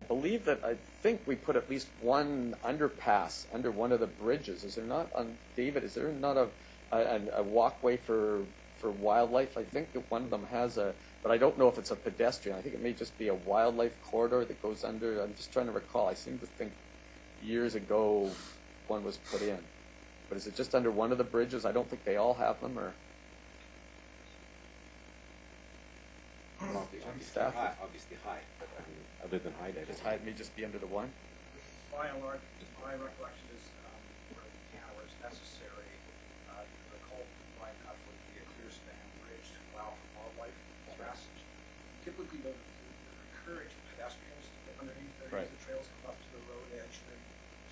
believe that I think we put at least one underpass under one of the bridges. Is there not, on David, is there not a walkway for wildlife? I think that one of them has but I don't know if it's a pedestrian. I think it may just be a wildlife corridor that goes under. I'm just trying to recall. I seem to think years ago one was put in. But is it just under one of the bridges? I don't think they all have them, or? Obviously high, but I mean, other than high, that High may just be under the one? By and large, my recollection is where the tower is necessary, the cul line cut would be a clear span bridge to allow for wildlife passage. Typically, they're encourage pedestrians to get underneath there, right. Use the trails, come up to the road edge, and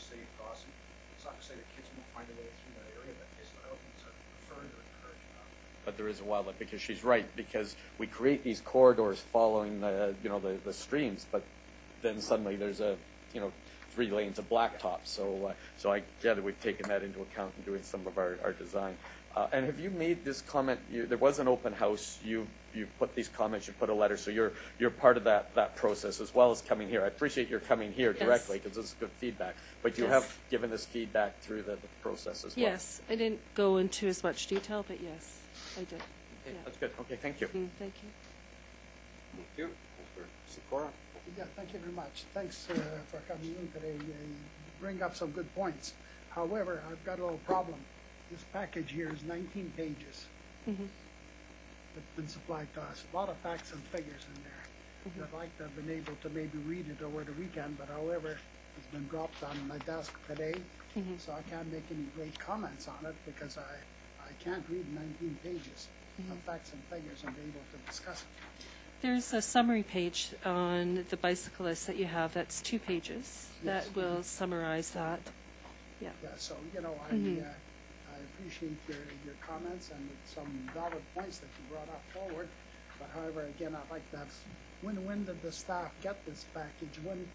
safe crossing. It's not to say that kids won't find a way through that area, but I don't think it's a preferred or encouraged enough. But there is a wildlife, because she's right, because we create these corridors following the streams, but then suddenly there's 3 lanes of blacktop. So I gather we've taken that into account in doing some of our design. And have you made this comment? There was an open house. You've put these comments. You put a letter. So you're part of that process as well as coming here. I appreciate your coming here directly because this is good feedback. But you have given us feedback through the process as well. Yes, I didn't go into as much detail, but yes, I did. Okay, that's good. Okay, thank you. Thank you. Thank you. Councillor Sikora. Yeah, thank you very much. Thanks for coming in today. You bring up some good points. However, I've got a little problem. This package here is 19 pages. That's been supplied to us. A lot of facts and figures in there. I'd like to have been able to maybe read it over the weekend, but however, it's been dropped on my desk today, so I can't make any great comments on it because I can't read 19 pages of facts and figures and be able to discuss it. There's a summary page on the bicyclist that you have. That's 2 pages. That will summarize that. Yeah. Yeah. So I appreciate your comments and some valid points that you brought up forward. But however, again, I'd like to have. When did the staff get this package? When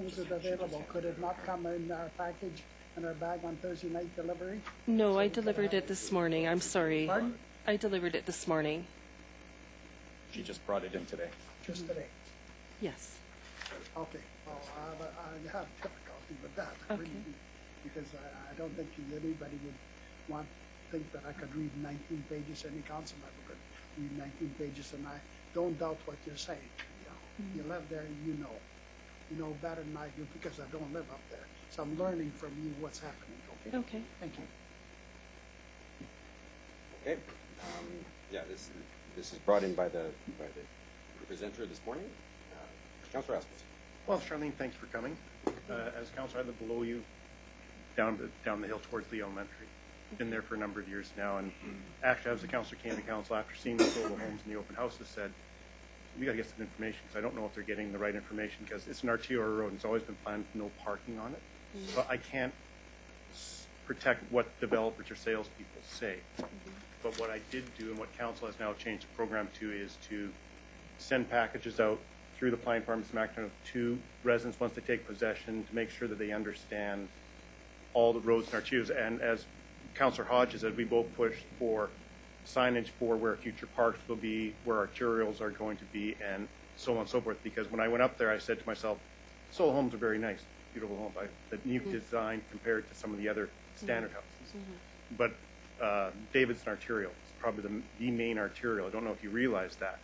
was it available? Could it not come in our package in our bag on Thursday night delivery? No, I delivered it this morning. I'm sorry. Pardon? I delivered it this morning. She just brought it in today. Just today. Yes. Okay. Well, I have difficulty with that. I really do, because I don't think anybody would think that I could read 19 pages. Any council member could read 19 pages, and I don't doubt what you're saying. You live there, you know. You know better than I do because I don't live up there. So I'm learning from you what's happening. Okay. Okay. Thank you. Okay. This is brought in by the presenter this morning. Councillor Asmus. Well, Charline, thanks for coming. As councillor, I live below you, down the hill towards the elementary. Been there for a number of years now, and actually, as the councillor came to council after seeing the solo homes in the open houses, said, we got to get some information because I don't know if they're getting the right information because it's an arterial road and it's always been planned with no parking on it. But I can't protect what developers or salespeople say. But what I did do and what council has now changed the program to is to send packages out through the planning department to residents once they take possession to make sure that they understand all the roads and arterials. And as Councillor Hodges said, we both pushed for signage for where future parks will be, where arterials are going to be, and so on and so forth. Because when I went up there, I said to myself, solo homes are very nice, beautiful homes. The new design compared to some of the other standard houses. But David's an arterial. It's probably the main arterial. I don't know if you realize that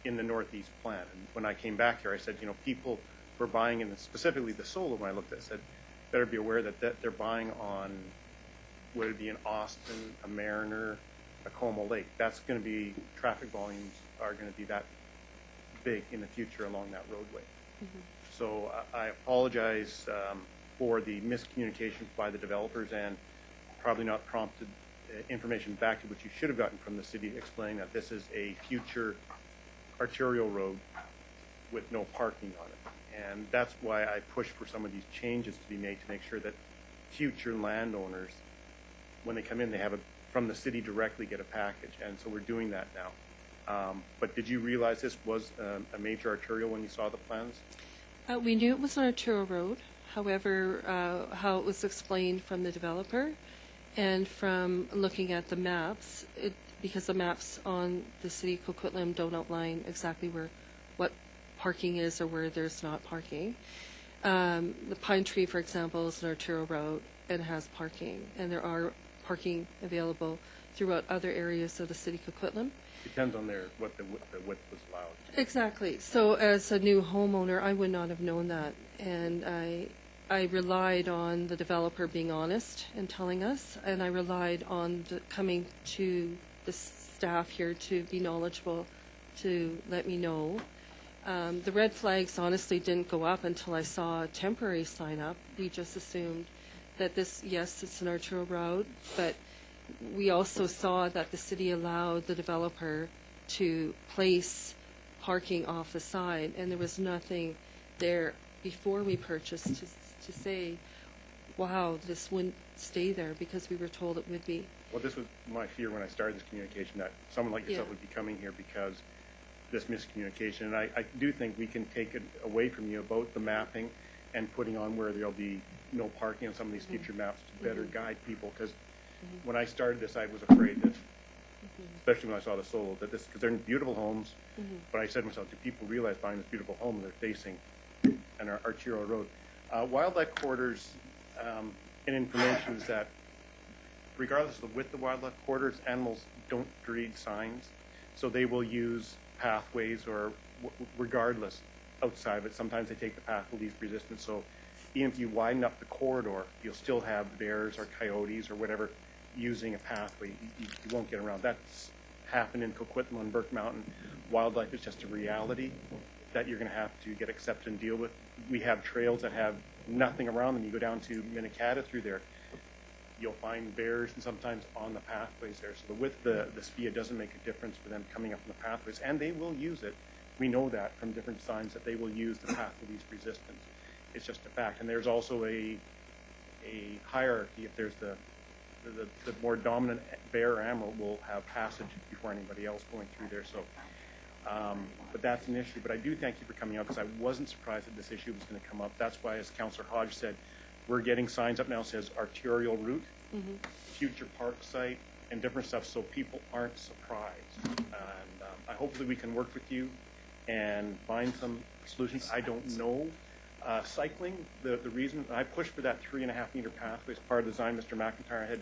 in the Northeast plan. And when I came back here, I said, people were buying, and specifically the solo, when I looked at it, said, better be aware that they're buying on, would it be an Austin, a Mariner, a Como Lake. That's going to be, traffic volumes are going to be that big in the future along that roadway. So I apologize for the miscommunication by the developers and probably not prompted information back to what you should have gotten from the city explaining that this is a future arterial road with no parking on it. And that's why I push for some of these changes to be made to make sure that future landowners, when they come in, they have from the city directly get a package. And so we're doing that now. But did you realize this was a major arterial when you saw the plans? We knew it was an arterial road. However, how it was explained from the developer and from looking at the maps, because the maps on the city of Coquitlam don't outline exactly what parking is or where there's not parking. The Pine Tree, for example, is an arterial road and has parking, and there are parking available throughout other areas of the city of Coquitlam. Depends on what the width was allowed. Exactly. So as a new homeowner, I would not have known that, and I relied on the developer being honest and telling us, and I relied on coming to the staff here to be knowledgeable, to let me know. The red flags honestly didn't go up until I saw a temporary sign up. We just assumed that yes, it's an arterial road, but we also saw that the city allowed the developer to place parking off the side, and there was nothing there before we purchased to say, wow, this wouldn't stay there, because we were told it would be. Well, this was my fear when I started this communication, that someone like yourself would be coming here because this miscommunication. And I do think we can take it away from you about the mapping and putting on where there'll be no parking on some of these future maps to better guide people. Because when I started this, I was afraid that, especially when I saw the solo, that this, because they're beautiful homes, but I said to myself, do people realize buying this beautiful home they're facing an arterial road? Wildlife corridors and information is that regardless of the width of wildlife corridors, animals don't read signs, so they will use pathways or regardless outside of it. Sometimes they take the path of least resistance, so even if you widen up the corridor, you'll still have bears or coyotes or whatever using a pathway. You won't get around. That's happened in Coquitlam and Burke Mountain. Wildlife is just a reality that you're going to have to get accepted and deal with. We have trails that have nothing around them. You go down to Minicata through there, you'll find bears and sometimes on the pathways there. So the width, the SPIA doesn't make a difference for them coming up on the pathways, and they will use it. We know that from different signs that they will use the path of least resistance. It's just a fact. And there's also a hierarchy. If there's the more dominant bear animal will have passage before anybody else going through there. So, but that's an issue. But I do thank you for coming out, because I wasn't surprised that this issue was going to come up. That's why, as Councillor Hodge said, we're getting signs up now that says arterial route, future park site, and different stuff, so people aren't surprised. And hopefully we can work with you and find some solutions. I don't know. Cycling, the reason I pushed for that 3.5 meter pathway as part of the design, Mr. McIntyre had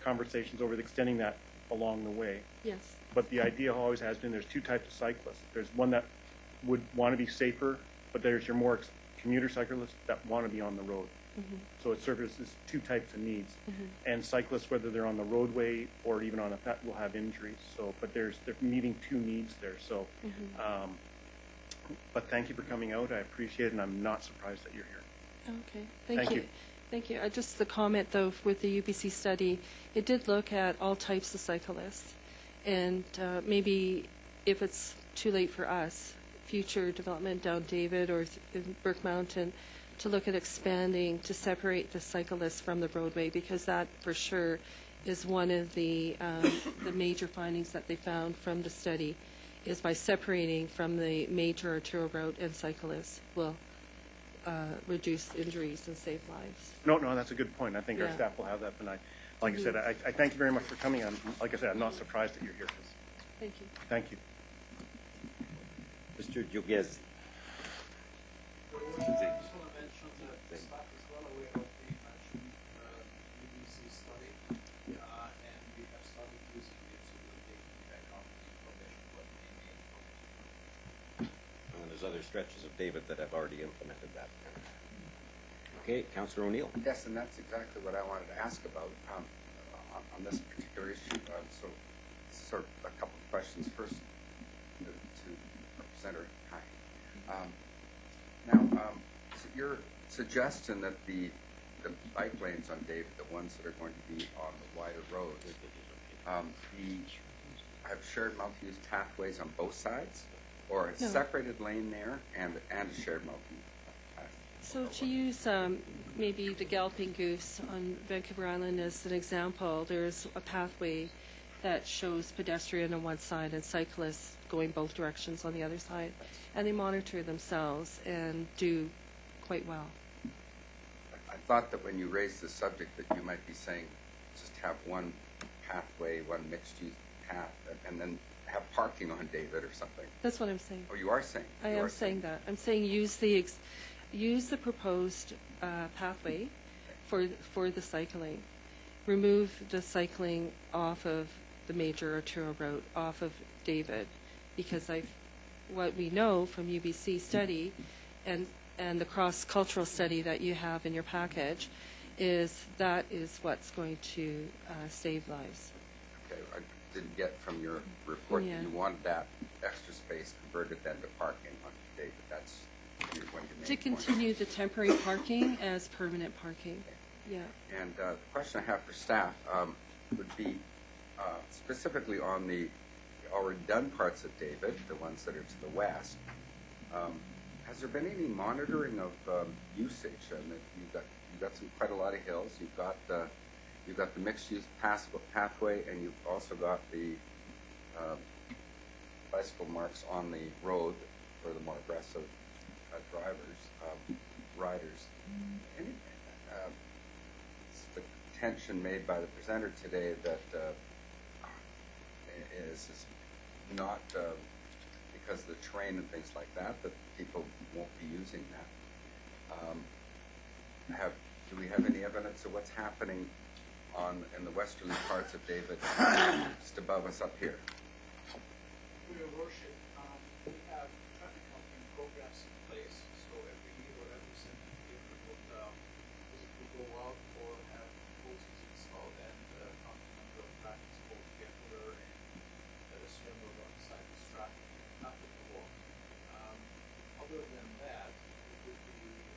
conversations over extending that along the way. Yes. But the idea always has been there's two types of cyclists. There's one that would want to be safer, but there's your more commuter cyclists that want to be on the road. So it services two types of needs. And cyclists, whether they're on the roadway or even on a path, will have injuries. So, but they're meeting two needs there. So, but thank you for coming out. I appreciate it, and I'm not surprised that you're here. Okay, thank you. Thank you. Just the comment, though, with the UBC study, it did look at all types of cyclists. And maybe if it's too late for us, future development down David or in Burke Mountain, to look at expanding to separate the cyclists from the roadway, because that for sure is one of the major findings that they found from the study, is by separating from the major arterial road, and cyclists will reduce injuries and save lives. No, that's a good point. I think our staff will have that tonight. Like I said, I thank you very much for coming. Like I said, I'm not surprised that you're here. Thank you. Thank you. Mr. Juguez. I just want to mention that staff is well aware of the mentioned UBC study, and we have started using it so that they can back up information what they may. And there's other stretches of David that have already implemented that. Okay, Councillor O'Neill. Yes, and that's exactly what I wanted to ask about on this particular issue. So, sort of a couple of questions. First, to Representative Hi. So your suggestion that the bike lanes on David, the ones that are going to be on the wider roads, have shared multi-use pathways on both sides, or a separated lane there and a shared multi-use path? So to use maybe the Galloping Goose on Vancouver Island as an example, there's a pathway that shows pedestrian on one side and cyclists going both directions on the other side, and they monitor themselves and do quite well. I thought that when you raised the subject that you might be saying just have one pathway, one mixed-use path, and then have parking on David or something. That's what I'm saying. Oh, you are saying? I am saying that. I'm saying use the proposed pathway for the cycling. Remove the cycling off of the major arterial route, off of David, because what we know from UBC study and the cross-cultural study that you have in your package is that is what's going to save lives. Okay, I didn't get from your report Yeah. that you wanted that extra space converted then to parking on David. That's one of your main To points. continue the temporary parking as permanent parking. Yeah. And the question I have for staff would be specifically on the already done parts of David, the ones that are to the west. Has there been any monitoring of usage? And you've got quite a lot of hills. You've got the mixed-use pathway, and you've also got the bicycle marks on the road for the more aggressive riders. Any, the contention made by the presenter today that is not because of the terrain and things like that people won't be using that. Do we have any evidence of what's happening in the westerly parts of David, just above us up here? Your Worship, we have traffic calming programs in place, so every year or every second year we would go out or have hoses installed and count the number of traffic both vehicular and pedestrian or cyclist traffic, not with the walk. Other than that, it would be looking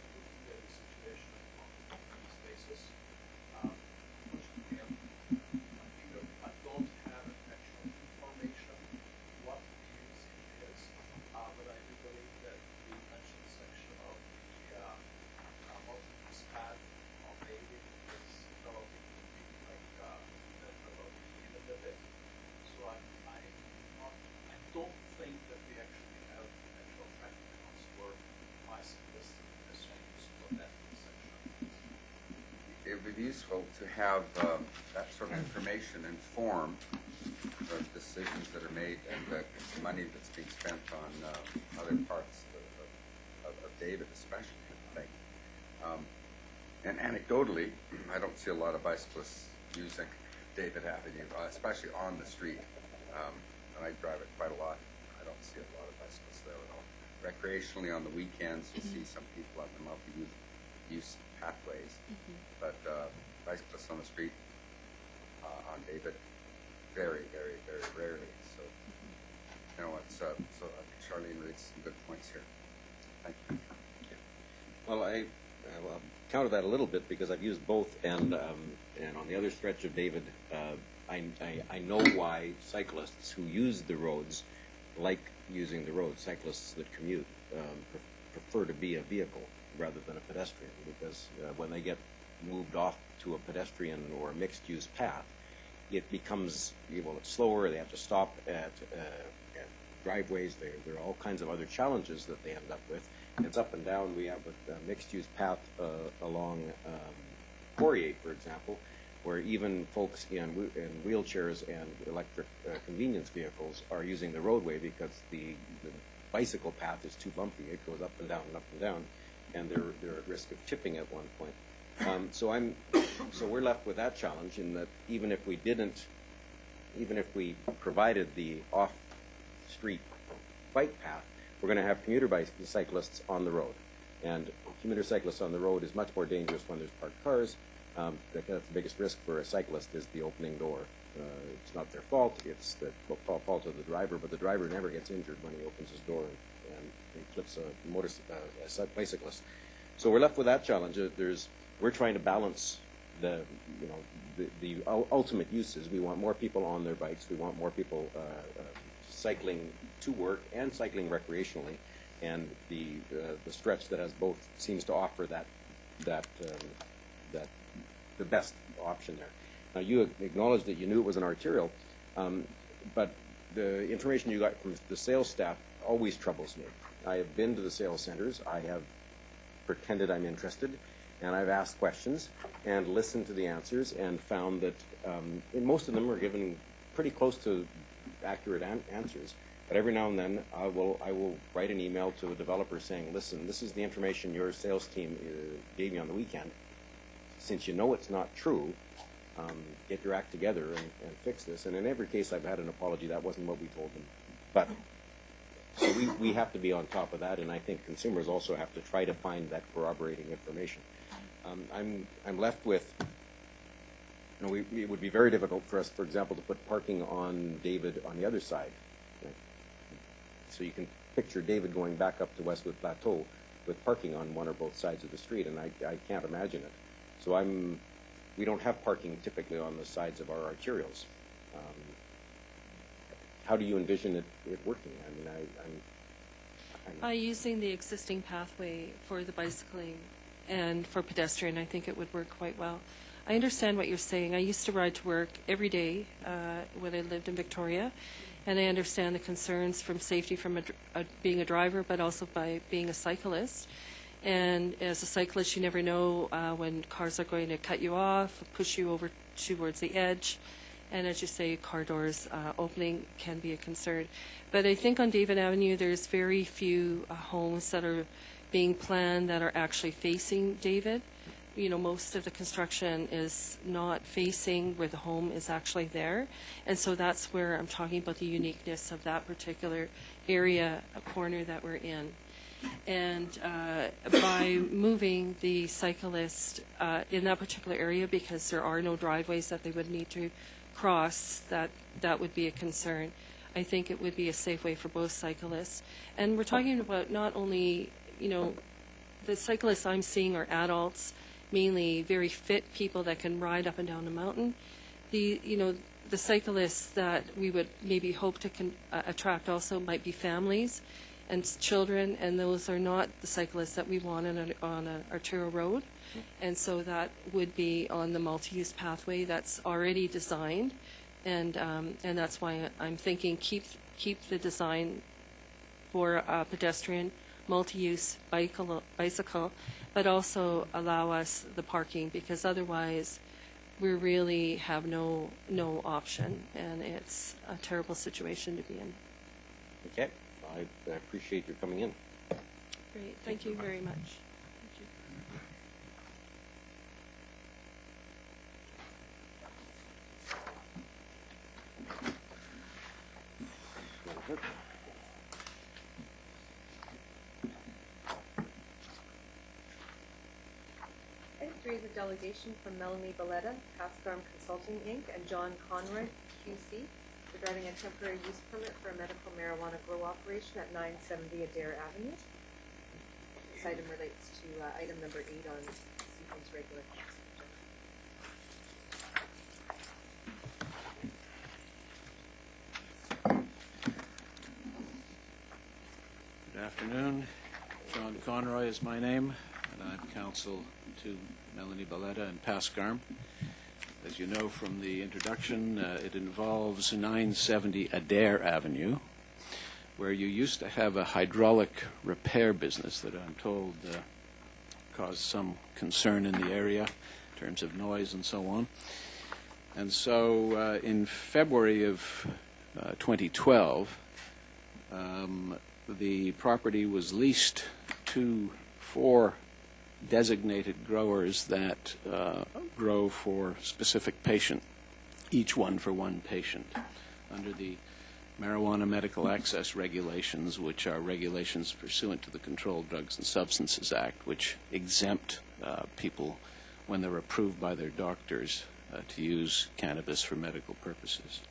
at the situation on these basis. Unfortunately, I don't have actual information what the usage is, but I do believe that the mentioned section of the multi-use path of David is developing like developing a bit. So I don't think that we actually have actual traffic counts for bicyclists and pedestrians for that section. It would be useful to have that sort of information inform the decisions that are made and the money that's being spent on other parts of David, especially, I think. And anecdotally, I don't see a lot of bicyclists using David Avenue, especially on the street. And I drive it quite a lot. I don't see a lot of bicyclists there at all. Recreationally, on the weekends, you see some people on the multi-use pathways, but bicyclists on the street on David, very, very, very rarely. So, you know, so I think Charline raised some good points here. Thank you. Well, I counter that a little bit because I've used both, and on the other stretch of David, I know why cyclists who use the roads like using the roads. Cyclists that commute prefer to be a vehicle rather than a pedestrian, because when they get moved off to a pedestrian or a mixed-use path, it becomes, it's slower. They have to stop at driveways. There are all kinds of other challenges that they end up with. It's up and down. We have a mixed-use path along Poirier, for example, where even folks in wheelchairs and electric convenience vehicles are using the roadway because the bicycle path is too bumpy. It goes up and down and up and down, and they're at risk of tipping at one point. So we're left with that challenge in that even if we provided the off-street bike path, we're going to have commuter cyclists on the road, and commuter cyclists on the road is much more dangerous when there's parked cars. That's the biggest risk for a cyclist is the opening door. It's not their fault; it's the fault of the driver. But the driver never gets injured when he opens his door and he clips a bicyclist. So we're left with that challenge. We're trying to balance the ultimate uses. We want more people on their bikes. We want more people cycling to work and cycling recreationally, and the stretch that has both seems to offer that the best option there. Now, you acknowledged that you knew it was an arterial, but the information you got from the sales staff always troubles me. I have been to the sales centers. I have pretended I'm interested, and I've asked questions and listened to the answers and found that most of them are given pretty close to accurate answers. But every now and then, I will write an email to a developer saying, listen, this is the information your sales team gave me on the weekend. Since you know it's not true, get your act together and fix this. And in every case, I've had an apology. That wasn't what we told them. But so we have to be on top of that, and I think consumers also have to try to find that corroborating information. I'm left with, you know, it would be very difficult for us, for example, to put parking on David on the other side. So you can picture David going back up to Westwood Plateau with parking on one or both sides of the street, and I can't imagine it. So we don't have parking typically on the sides of our arterials. How do you envision it working? I mean, By using the existing pathway for the bicycling and for pedestrian, I think it would work quite well. I understand what you're saying. I used to ride to work every day when I lived in Victoria, and I understand the concerns from safety from being a driver, but also by being a cyclist. And as a cyclist, you never know when cars are going to cut you off, push you over towards the edge. And as you say, car doors opening can be a concern. But I think on David Avenue, there's very few homes that are being planned that are actually facing David. You know, most of the construction is not facing where the home is actually there. And so that's where I'm talking about the uniqueness of that particular area, a corner that we're in. And by moving the cyclist in that particular area, because there are no driveways that they would need to cross, that would be a concern. I think it would be a safe way for both cyclists. And we're talking about not only, you know, the cyclists I'm seeing are adults, mainly very fit people that can ride up and down the mountain. The cyclists that we would maybe hope to attract also might be families and children, and those are not the cyclists that we want on an arterial road. And so that would be on the multi-use pathway that's already designed, and that's why I'm thinking keep the design for pedestrian, multi-use bicycle, but also allow us the parking, because otherwise we really have no option, and it's a terrible situation to be in. Okay, I appreciate your coming in. Great, thank you very much. Thank you. Item 3 is a delegation from Melanie Balletta, Pascarm Consulting, Inc., and John Conroy, QC, regarding a temporary use permit for a medical marijuana grow operation at 970 Adair Avenue. This item relates to item number 8 on this evening's regular council agenda. Good afternoon. John Conroy is my name, and I'm counsel to Melanie Balletta and Pascarm. As you know from the introduction, it involves 970 Adair Avenue, where you used to have a hydraulic repair business that I'm told caused some concern in the area in terms of noise and so on. And so in February of 2012, the property was leased to 4 designated growers that grow for specific patient, each one for one patient, under the Marijuana Medical Access Regulations, which are regulations pursuant to the Controlled Drugs and Substances Act, which exempt people when they're approved by their doctors to use cannabis for medical purposes.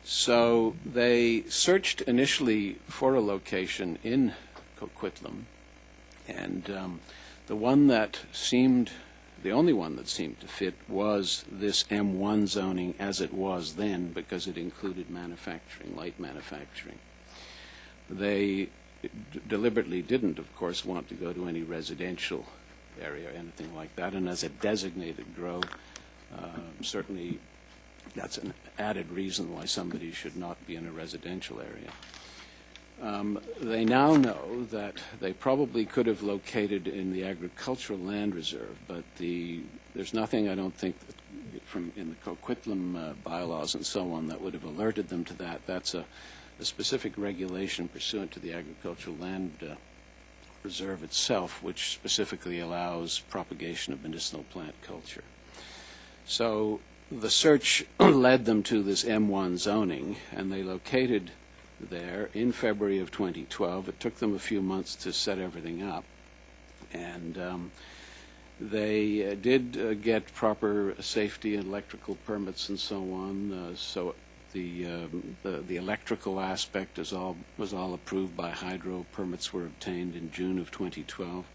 So they searched initially for a location in Coquitlam, and the only one that seemed to fit was this M1 zoning as it was then, because it included manufacturing, light manufacturing. They deliberately didn't, of course, want to go to any residential area or anything like that, and as a designated grow, certainly that's an added reason why somebody should not be in a residential area. They now know that they probably could have located in the agricultural land reserve, but there's nothing, I don't think, from in the Coquitlam bylaws and so on that would have alerted them to that. That's a specific regulation pursuant to the Agricultural Land Reserve itself, which specifically allows propagation of medicinal plant culture. So the search led them to this M1 zoning, and they located there in February of 2012. It took them a few months to set everything up, and they did get proper safety and electrical permits and so on. So the electrical aspect was all approved by Hydro. Permits were obtained in June of 2012.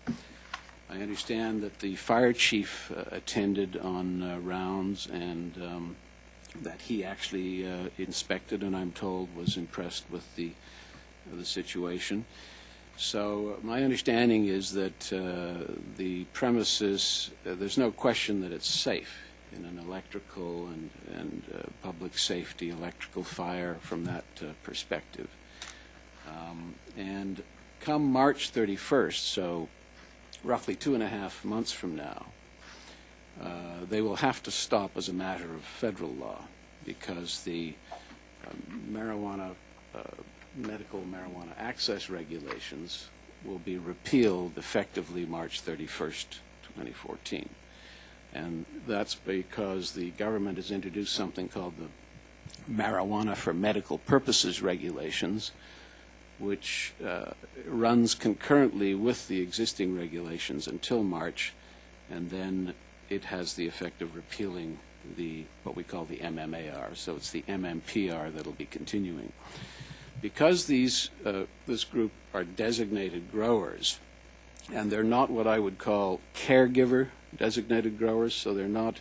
I understand that the fire chief attended on rounds, and that he actually inspected, and I'm told was impressed with the situation. So my understanding is that the premises, there's no question that it's safe in an electrical and public safety, electrical fire from that perspective. And come March 31st, so roughly 2.5 months from now, they will have to stop as a matter of federal law, because the medical marijuana access regulations will be repealed effectively March 31st, 2014. And that's because the government has introduced something called the Marijuana for Medical Purposes regulations, which runs concurrently with the existing regulations until March, and then it has the effect of repealing what we call the MMAR. So it's the MMPR that'll be continuing. Because this group are designated growers, and they're not what I would call caregiver designated growers, so they're not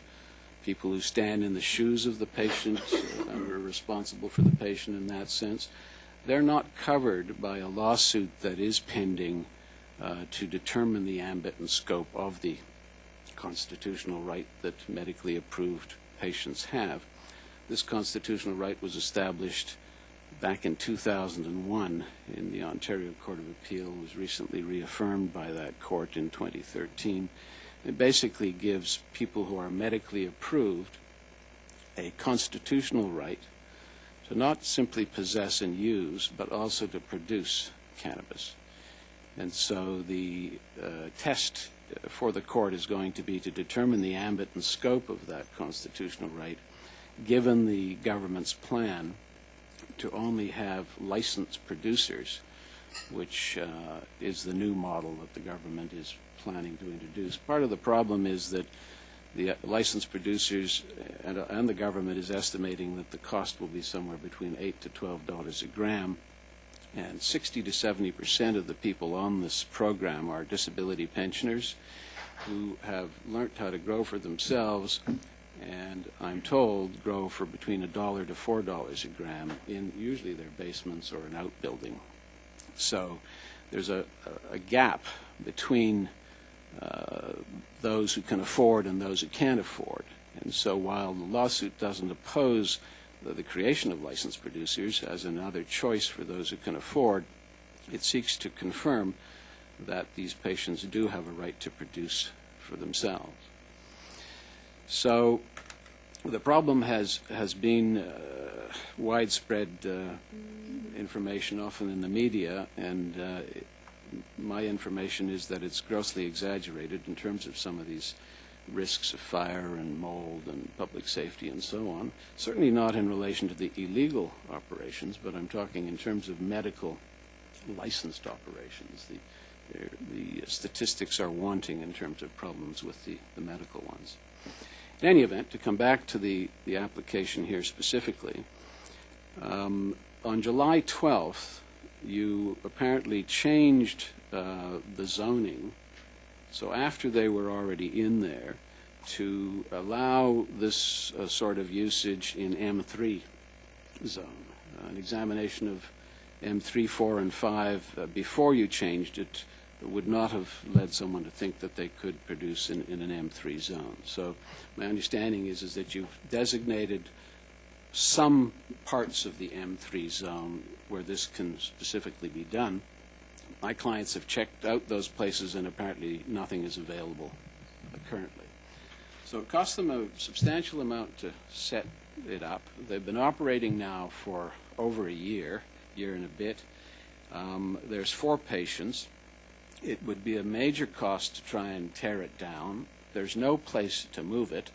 people who stand in the shoes of the patient and are responsible for the patient in that sense. They're not covered by a lawsuit that is pending to determine the ambit and scope of the constitutional right that medically approved patients have. This constitutional right was established back in 2001 in the Ontario Court of Appeal, was recently reaffirmed by that court in 2013. It basically gives people who are medically approved a constitutional right to not simply possess and use, but also to produce cannabis. And so the test for the court is going to be to determine the ambit and scope of that constitutional right, given the government's plan to only have licensed producers, which is the new model that the government is planning to introduce. Part of the problem is that the licensed producers and the government is estimating that the cost will be somewhere between $8 to $12 a gram, and 60 to 70% of the people on this program are disability pensioners who have learned how to grow for themselves, and I'm told grow for between $1 to $4 a gram in usually their basements or an outbuilding. So there's a gap between those who can afford and those who can't afford. And so while the lawsuit doesn't oppose the creation of licensed producers as another choice for those who can afford, it seeks to confirm that these patients do have a right to produce for themselves. So the problem has been widespread information, often in the media, and my information is that it's grossly exaggerated in terms of some of these risks of fire and mold and public safety and so on. Certainly not in relation to the illegal operations, but I'm talking in terms of medical licensed operations. The statistics are wanting in terms of problems with the medical ones. In any event, to come back to the application here specifically, on July 12th, you apparently changed the zoning, so after they were already in there, to allow this sort of usage in M3 zone. An examination of M3, 4, and 5 before you changed it would not have led someone to think that they could produce in an M3 zone. So my understanding is that you've designated some parts of the M3 zone where this can specifically be done. My clients have checked out those places, and apparently nothing is available currently. So it costs them a substantial amount to set it up. They've been operating now for over a year and a bit. There's 4 patients. It would be a major cost to try and tear it down. There's no place to move it.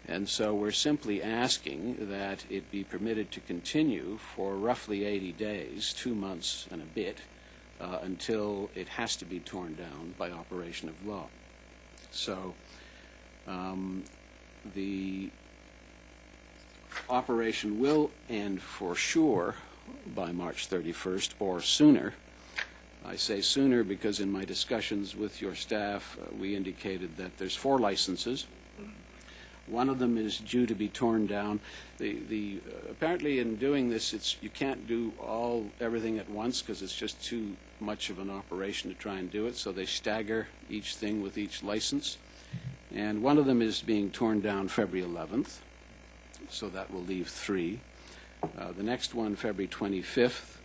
And so we're simply asking that it be permitted to continue for roughly 80 days, 2 months and a bit, until it has to be torn down by operation of law. So the operation will end for sure by March 31st or sooner. I say sooner because in my discussions with your staff, we indicated that there's 4 licenses. One of them is due to be torn down. Apparently in doing this, you can't do everything at once because it's just too much of an operation to try and do it, so they stagger each thing with each license. And one of them is being torn down February 11th, so that will leave 3. The next one, February 25th.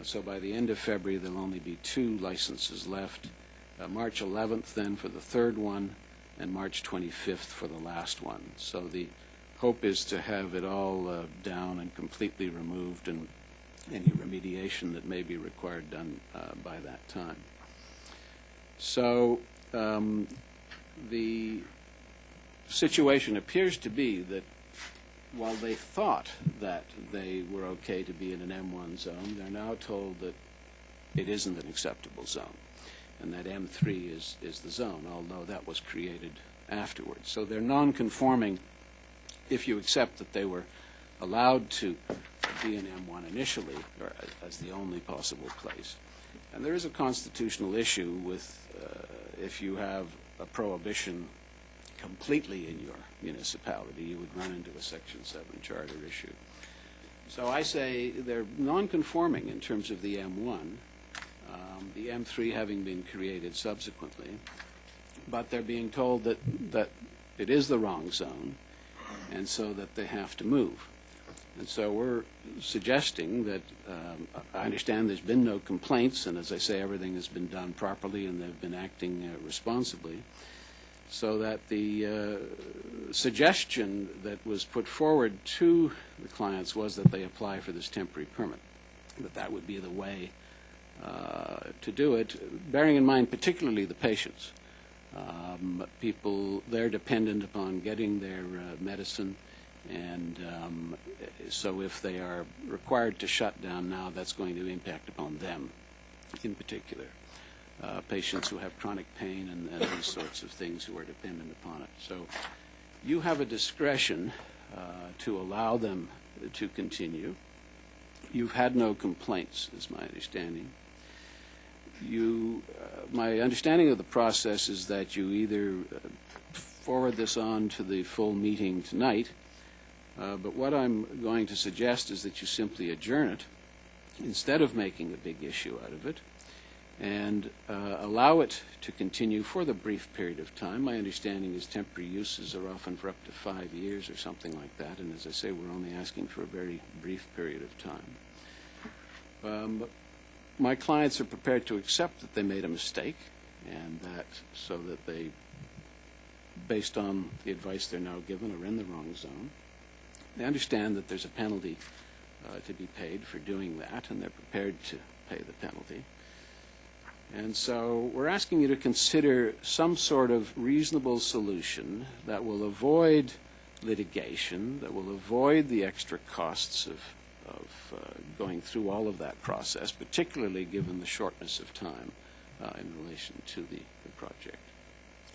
So by the end of February, there'll only be 2 licenses left. March 11th then for the 3rd one, and March 25th for the last one. So the hope is to have it all down and completely removed, and any remediation that may be required done by that time. So the situation appears to be that while they thought that they were okay to be in an M1 zone, they're now told that it isn't an acceptable zone, and that M3 is the zone, although that was created afterwards. So they're non-conforming if you accept that they were allowed to be in M1 initially, or as the only possible place. And there is a constitutional issue with if you have a prohibition completely in your municipality, you would run into a Section 7 charter issue. So I say they're non-conforming in terms of the M1, the M3 having been created subsequently, but they're being told that it is the wrong zone, and so that they have to move. And so we're suggesting that, I understand there's been no complaints, and as I say, everything has been done properly, and they've been acting responsibly, so that the suggestion that was put forward to the clients was that they apply for this temporary permit, that would be the way to do it, bearing in mind particularly the patients. People, they're dependent upon getting their medicine, and so if they are required to shut down now, that's going to impact upon them in particular. Patients who have chronic pain and these sorts of things who are dependent upon it. So you have a discretion to allow them to continue. You've had no complaints, is my understanding. My understanding of the process is that you either forward this on to the full meeting tonight, but what I'm going to suggest is that you simply adjourn it instead of making a big issue out of it, and allow it to continue for the brief period of time. My understanding is temporary uses are often for up to 5 years or something like that, and as I say, we're only asking for a very brief period of time. My clients are prepared to accept that they made a mistake, and that so that they, based on the advice they're now given, are in the wrong zone. They understand that there's a penalty to be paid for doing that, and they're prepared to pay the penalty. And so we're asking you to consider some sort of reasonable solution that will avoid litigation, that will avoid the extra costs of going through all of that process, particularly given the shortness of time in relation to the project.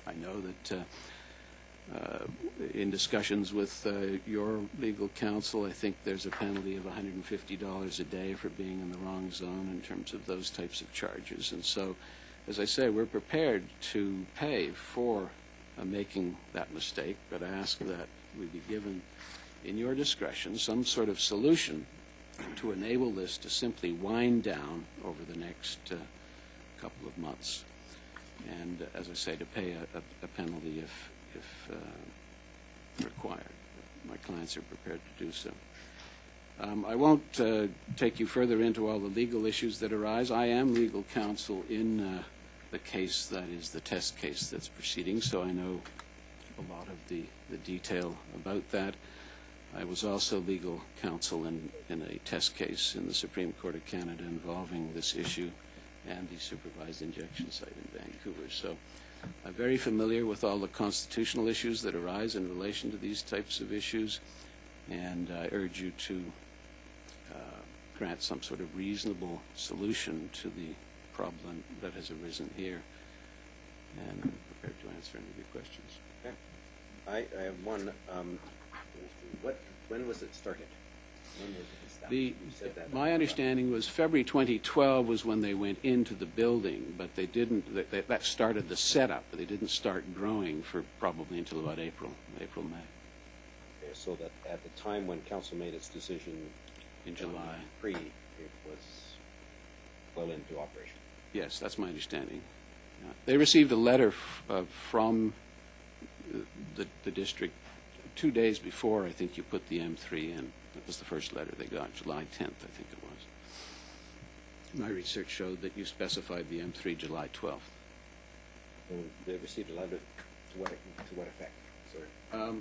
I know that in discussions with your legal counsel, I think there's a penalty of $150 a day for being in the wrong zone in terms of those types of charges. And so, as I say, we're prepared to pay for making that mistake, but ask that we be given, in your discretion, some sort of solution to enable this to simply wind down over the next couple of months. And, as I say, to pay a penalty if required. My clients are prepared to do so. I won't take you further into all the legal issues that arise. I am legal counsel in the case that is the test case that's proceeding, so I know a lot of the detail about that. I was also legal counsel in a test case in the Supreme Court of Canada involving this issue and the supervised injection site in Vancouver. So I'm very familiar with all the constitutional issues that arise in relation to these types of issues, and I urge you to grant some sort of reasonable solution to the problem that has arisen here. And I'm prepared to answer any of your questions. Okay. I have one. When was it started? When was it established? You said that. My understanding was February 2012 was when they went into the building, but they didn't. That started the setup, but they didn't start growing for probably until about April, May. Okay, so that at the time when council made its decision in July, it was well into operation. Yes, that's my understanding. Yeah. They received a letter from the district 2 days before, I think, you put the M3 in. That was the first letter they got, July 10th, I think it was. My research showed that you specified the M3 July 12th. And they received a letter to what effect? Sorry.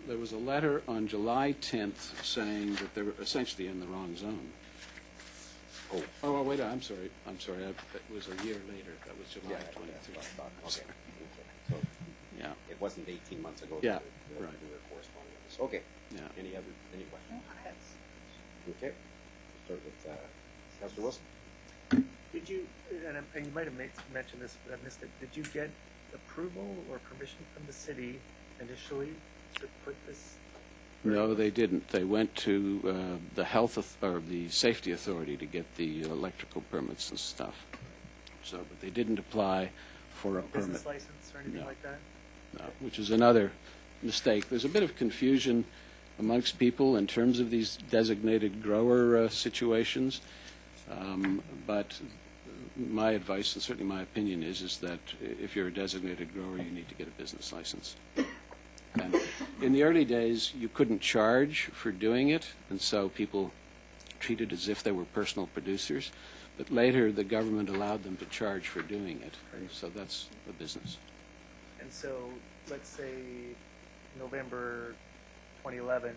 There was a letter on July 10th saying that they were essentially in the wrong zone. Oh, wait, I'm sorry. It was a year later. That was July 23rd. Okay. So yeah. It wasn't 18 months ago. Yeah, that right. we were corresponding with this. Okay. Yeah. Any questions? Okay. We'll start with Councilor Wilson. Did you, and you might have mentioned this, but I missed it, did you get approval or permission from the city initially to put this? No, they didn't. They went to the safety authority to get the electrical permits and stuff. So, but they didn't apply for a permit. Business license or anything like that? No, which is another mistake. There's a bit of confusion amongst people in terms of these designated grower situations, but my advice and certainly my opinion is that if you're a designated grower, you need to get a business license. And in the early days, you couldn't charge for doing it, and so people treated as if they were personal producers. But later, the government allowed them to charge for doing it, and so that's a business. And so, let's say November 2011,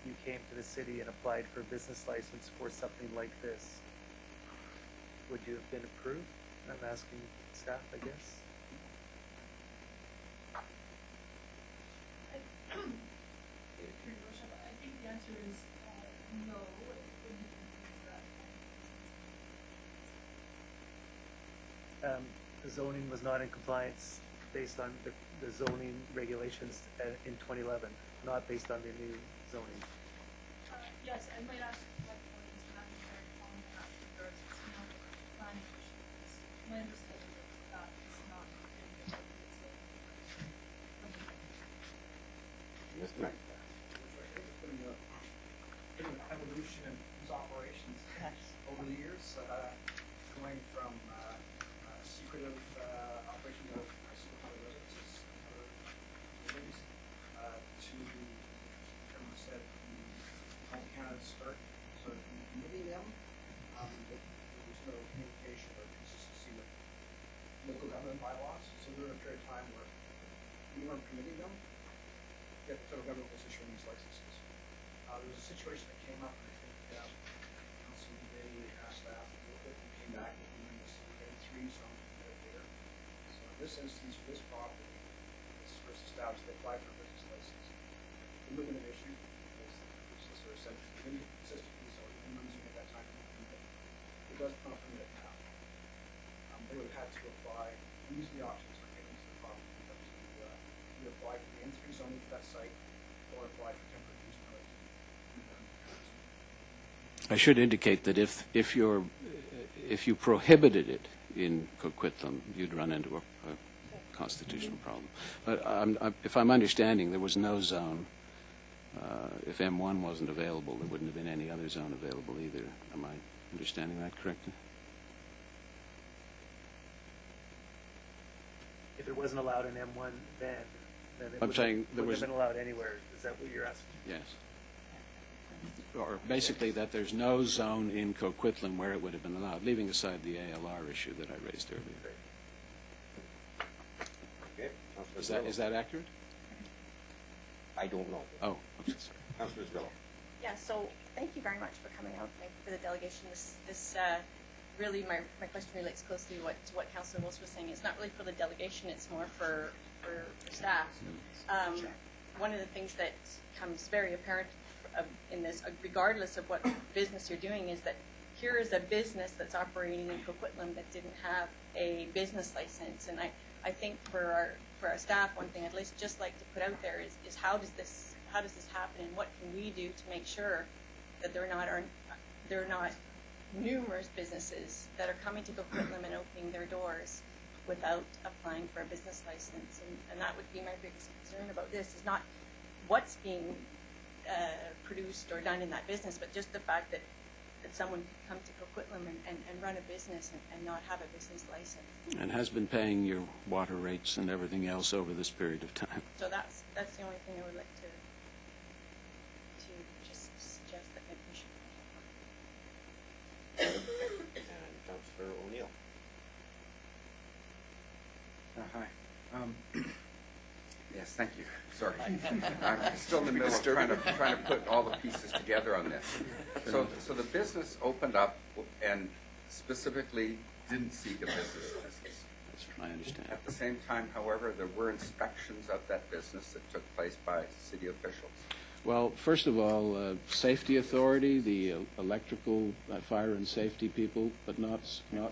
you came to the city and applied for a business license for something like this. Would you have been approved? I'm asking staff, I guess. I think the answer is no. The zoning was not in compliance based on the zoning regulations in 2011, not based on the new zoning. Yes, I might ask what is necessary on that because it's not a planning issue. It's my understanding that it's not in the Mr. Knight. Been an evolution in these operations over the years, going from secretive operation of single-family residences buildings to, everyone said, Health Canada start sort of committing them. There was no communication or consistency with local government bylaws, so there was a period of time where we weren't permitting them, yet the federal government was issuing these licenses. There was a situation that came up, and I think Council Day asked staff a little bit and came back with this M3 zone there. So in this instance, for this property, this first established, they applied for a business license. It would have been an issue because the solicitor said it didn't consist of these zoning minimums at that time. It does not permit it now. They would have had to apply, and these are the options for getting to the property. You apply for the M3 zoning for that site or apply for temporary use permit. I should indicate that if you prohibited it in Coquitlam, you'd run into a constitutional problem. But if I'm understanding, there was no zone. If M1 wasn't available, there wouldn't have been any other zone available either. Am I understanding that correctly? If it wasn't allowed in M1 then it I'm saying there wouldn't was have been allowed anywhere. Is that what you're asking? yes. Or basically that there's no zone in Coquitlam where it would have been allowed, leaving aside the ALR issue that I raised earlier. Okay. Is that accurate? I don't know. Oh, I'm so sorry. Councilor Zillow. Yeah, so thank you very much for coming out. Thank you for the delegation. This really, my question relates closely to what Councilor Wilson was saying. It's not really for the delegation, it's more for staff. One of the things that comes very apparent in this, regardless of what business you're doing, is that here is a business that's operating in Coquitlam that didn't have a business license. And I think for our staff, one thing I'd just like to put out there is how does this happen, and what can we do to make sure that there are not numerous businesses that are coming to Coquitlam and opening their doors without applying for a business license. And that would be my biggest concern about this, is not what's being produced or done in that business, but just the fact that someone could come to Coquitlam and run a business and not have a business license. And has been paying your water rates and everything else over this period of time. So that's the only thing I would like to just suggest that maybe we should. And Councilor O'Neill. Hi. Yes, thank you. Sorry. I'm still in the middle of trying to put all the pieces together on this. So the business opened up and specifically didn't seek a business license. I understand. At the same time, however, there were inspections of that business that took place by city officials. Well, first of all, safety authority, the electrical, fire and safety people, but not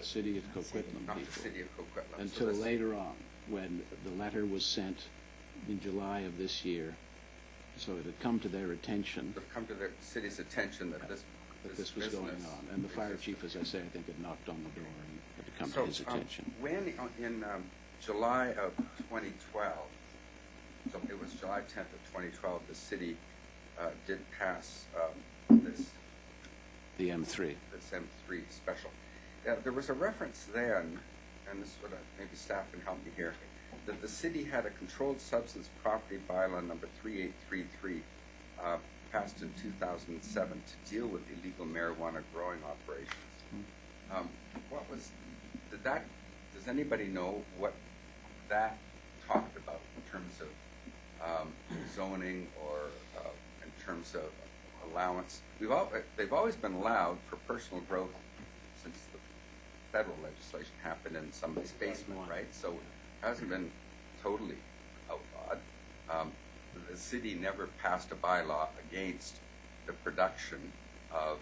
city of Coquitlam Not people. the city of Coquitlam. Until later on, when the letter was sent in July of this year. So it had come to their attention. It had come to the city's attention that this was going on. And the fire chief, as I say, I think had knocked on the door and had come to his attention. When in July of 2012, so it was July 10th of 2012, the city did pass the M3. This M3 special. There was a reference then, and this is what maybe staff can help me here, that the city had a controlled substance property bylaw number 3833 passed in 2007 to deal with illegal marijuana growing operations. Does anybody know what that talked about in terms of zoning or in terms of allowance? They've always been allowed for personal growth since the federal legislation happened in somebody's basement, right? So it hasn't been totally outlawed. The city never passed a bylaw against the production of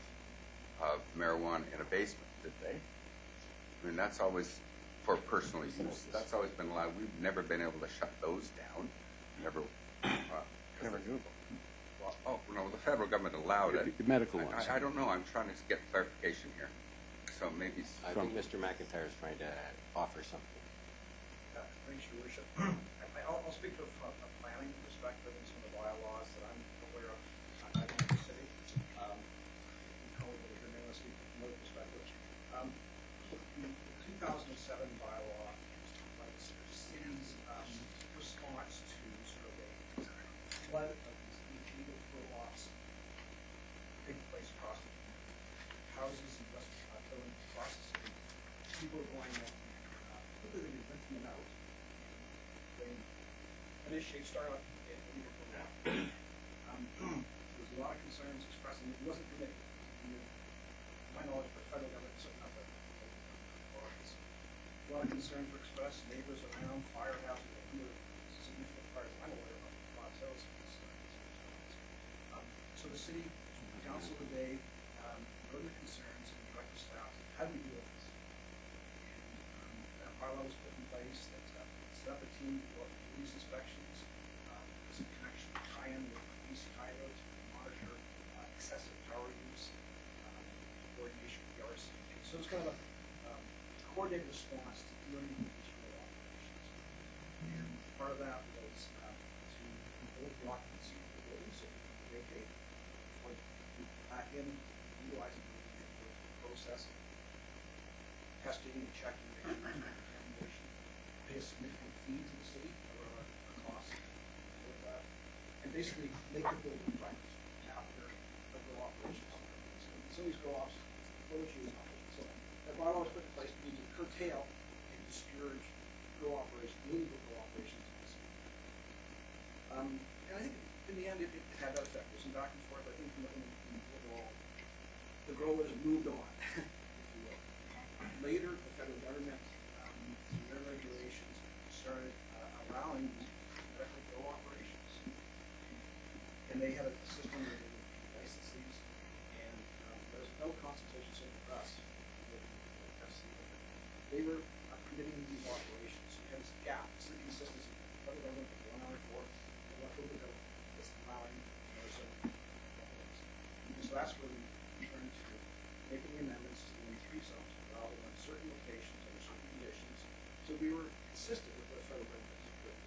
marijuana in a basement, did they? I mean, that's always for personal use. That's always been allowed. We've never been able to shut those down. Never knew about them. Well, oh, no, the federal government allowed it. Medical ones. I don't know. I'm trying to get clarification here. So maybe... I think Mr. McIntyre is trying to offer something. Thanks, Your Worship. I'll speak from a planning perspective and some of the bylaws that I'm aware of. I think the city, I'll speak from another perspective. The 2007 bylaw was the city's response to sort of a flood of these illegal grow-ops taking place across the houses and buildings across the city. People are going in, quickly they're renting them out. They initiate, start out in illegal grow-op. There was a lot of concerns expressed, and it wasn't permitted. To my knowledge, the federal government certainly not the authorities. A lot of concerns were expressed, neighbors around, fire hazard, and other significant fires. I'm aware of Bob Hill's concerns. So the city council today heard the concerns and directed staff, how do we deal with this? And that bylaw was put in place that set up a team for police inspections, there's a connection, tie-in with BC Hydro to monitor excessive power use, coordination with the RCMP. So it's kind of a coordinated response to dealing with these real operations. And part of that was to hold the occupancy of the building so we can vacate before we back in, utilizing the process, testing and checking the contamination, pay a significant fee to the city for a cost for that, and basically make the building right after the grow operations. So these grow ops, close use operations. So that bylaw was put in place to curtail and discourage grow operations, illegal grow operations in the city. And I think in the end, it had that effect. There's some back and forth. I think in overall, the growers moved on, if you will. Later, the federal government, through their regulations, started allowing directly grow operations. And they had a system where they would license these, and there was no consultation so for us. They were permitting these operations. So you had this gap, this inconsistency. The federal government was 1 hour for, and what local government was allowing or so. And so that's where we turned to making the amendments to the three zones, allow them on certain locations under certain conditions. So we were consistent with what federal government was.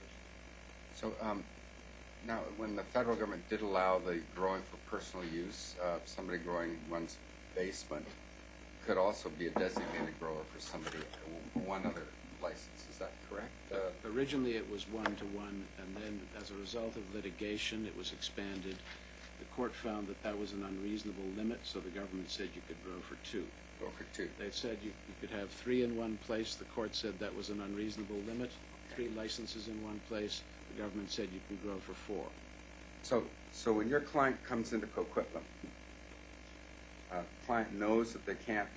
So now, when the federal government did allow the growing for personal use, somebody growing in one's basement could also be a designated grower for somebody, one other license. Is that correct? Originally, it was 1-1, and then as a result of litigation, it was expanded. The court found that that was an unreasonable limit, so the government said you could grow for 2. Grow for 2. They said you could have 3 in one place. The court said that was an unreasonable limit. 3 licenses in one place. The government said you can grow for 4. So when your client comes into Coquitlam, client knows that they can't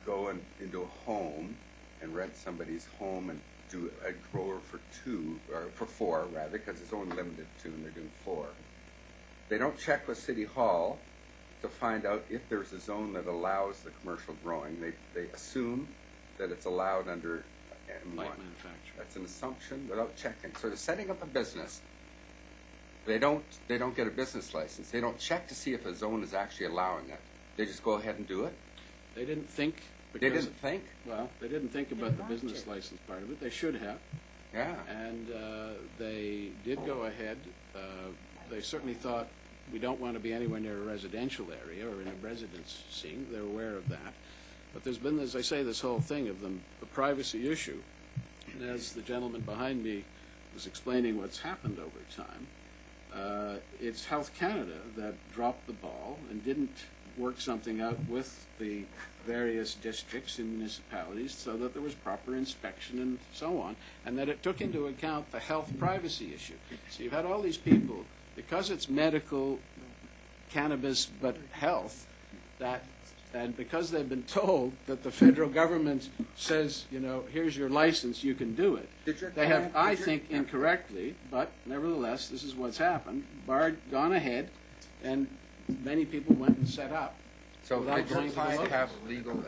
go into a home and rent somebody's home and do a grower for 2, or for 4 rather, because it's only limited to 2 and they're doing 4. They don't check with City Hall to find out if there's a zone that allows the commercial growing. They assume that it's allowed under M1. Light manufacturing. That's an assumption without checking. So they're setting up a business. They don't get a business license. They don't check to see if a zone is actually allowing it. They just go ahead and do it. They didn't think. They didn't think? Well, they didn't think about the business license part of it. They should have. Yeah. And they did go ahead. They certainly thought we don't want to be anywhere near a residential area or in a residence scene. They're aware of that. But there's been, as I say, this whole thing of the privacy issue. And as the gentleman behind me was explaining what's happened over time, it's Health Canada that dropped the ball and didn't work something out with the various districts and municipalities so that there was proper inspection and so on, and that it took into account the health privacy issue. So you've had all these people, because it's medical cannabis but health, and because they've been told that the federal government says, here's your license, you can do it. They have, I think, incorrectly, but nevertheless, this is what's happened, gone ahead, and many people went and set up. So did your client have legal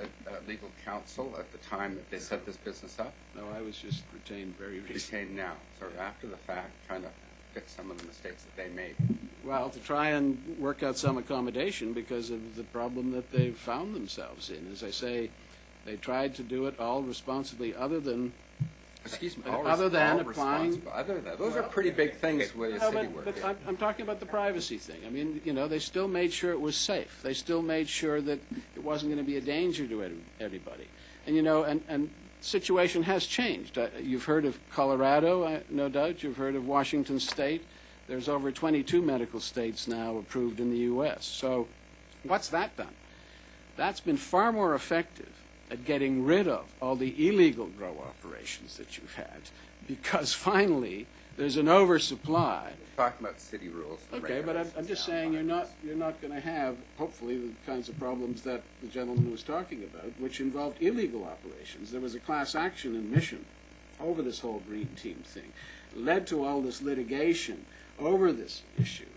counsel at the time that they set this business up? No, I was just retained very recently. Retained now, sort of after the fact, trying to fix some of the mistakes that they made. Well, to try and work out some accommodation because of the problem that they've found themselves in. As I say, they tried to do it all responsibly, other than applying. Those are pretty big things with the city work. But I'm talking about the privacy thing. I mean, they still made sure it was safe. They still made sure that it wasn't going to be a danger to everybody. And and situation has changed. You've heard of Colorado, no doubt. You've heard of Washington State. There's over 22 medical states now approved in the U.S. So what's that done? That's been far more effective at getting rid of all the illegal grow operations that you've had, because finally there's an oversupply. We're talking about city rules. Okay, but I'm just saying you're not going to have, hopefully, the kinds of problems that the gentleman was talking about, which involved illegal operations. There was a class action in Mission over this whole green team thing, led to all this litigation over this issue,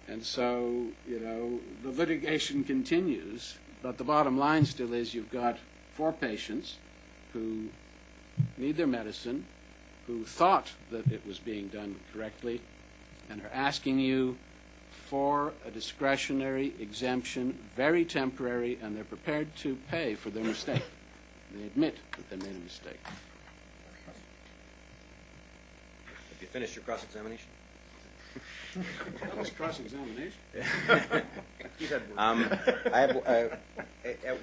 and so the litigation continues. But the bottom line still is you've got 4 patients who need their medicine, who thought that it was being done correctly, and are asking you for a discretionary exemption, very temporary, and they're prepared to pay for their mistake. They admit that they made a mistake. Have you finished your cross-examination? That was cross-examination. At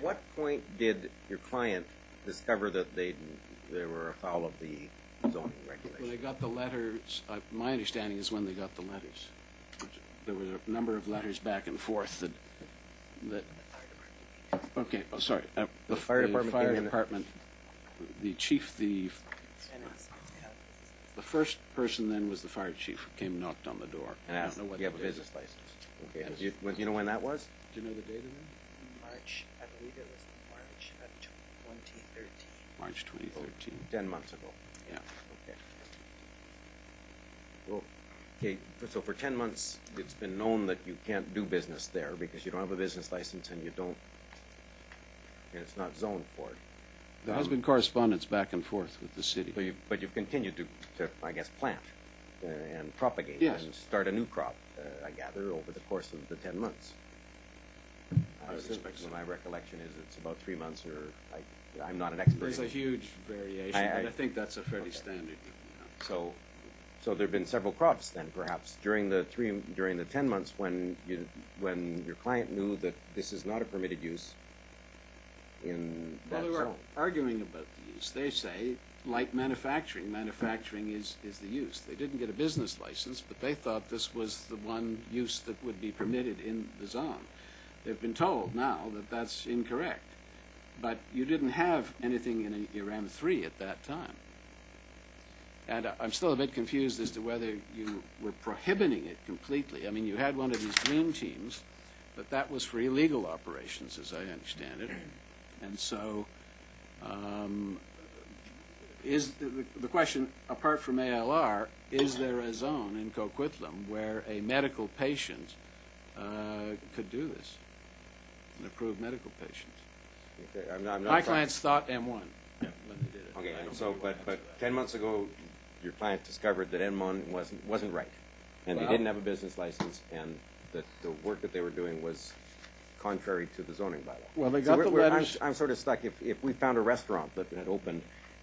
what point did your client discover that they were afoul of the zoning regulations? When they got the letters, my understanding is when they got the letters. There was a number of letters back and forth that okay, oh, sorry. The fire department, the chief, The first person then was the fire chief who came and knocked on the door. And I asked, don't know what do you have a the date business license? Okay, Yes. do you know when that was? Do you know the date of that? March, I believe it was March of 2013. March 2013. 10 months ago. Yeah. Okay. Well, okay, so for 10 months, it's been known that you can't do business there because you don't have a business license and and it's not zoned for it. There has been correspondence back and forth with the city. So but you've continued to, I guess, plant and propagate Yes. and start a new crop, I gather, over the course of the 10 months. I would expect so. My recollection is it's about 3 months, or I'm not an expert. There's a huge variation, but I think that's a fairly standard. So there have been several crops then, perhaps, during the 10 months when your client knew that this is not a permitted use in Well, that they were zone. arguing about the use. They say, like manufacturing is the use. They didn't get a business license, but they thought this was the one use that would be permitted in the zone. They've been told now that that's incorrect. But you didn't have anything in ERM 3 at that time. And I'm still a bit confused as to whether you were prohibiting it completely. I mean, you had one of these dream teams, but that was for illegal operations, as I understand it. And so is the question, apart from ALR, is there a zone in Coquitlam where a medical patient could do this, an approved medical patient? Okay, I'm not My clients thought M1 when they did it. Okay, and so, but 10 months ago, your client discovered that M1 wasn't right, and they Well- didn't have a business license, and that the work that they were doing was contrary to the zoning bylaw. Well, they So got the letters. I'm sort of stuck. If we found a restaurant that had opened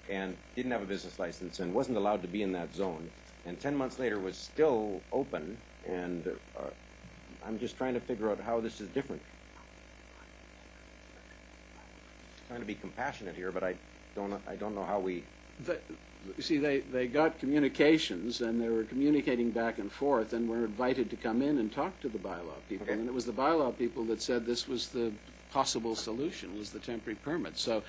and didn't have a business license and wasn't allowed to be in that zone, and 10 months later was still open, and I'm just trying to figure out how this is different. Trying to be compassionate here, but I don't know how we. You see, they got communications, and they were communicating back and forth, and were invited to come in and talk to the bylaw people. Okay. And it was the bylaw people that said this was the possible solution, was the temporary permit. So,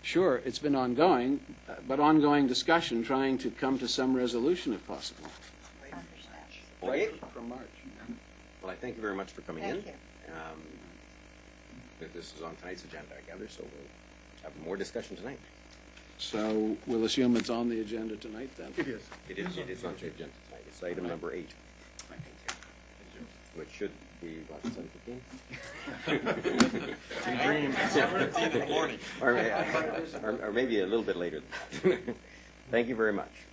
sure, it's been ongoing, but ongoing discussion trying to come to some resolution if possible. Right? From March. Well, I thank you very much for coming in. Thank This is on tonight's agenda, I gather, so we'll have more discussion tonight. So we'll assume it's on the agenda tonight then. It is. It is on the agenda tonight. It's item number 8, which should be, what, 7:15? In the morning. Or maybe a little bit later than that. Thank you very much.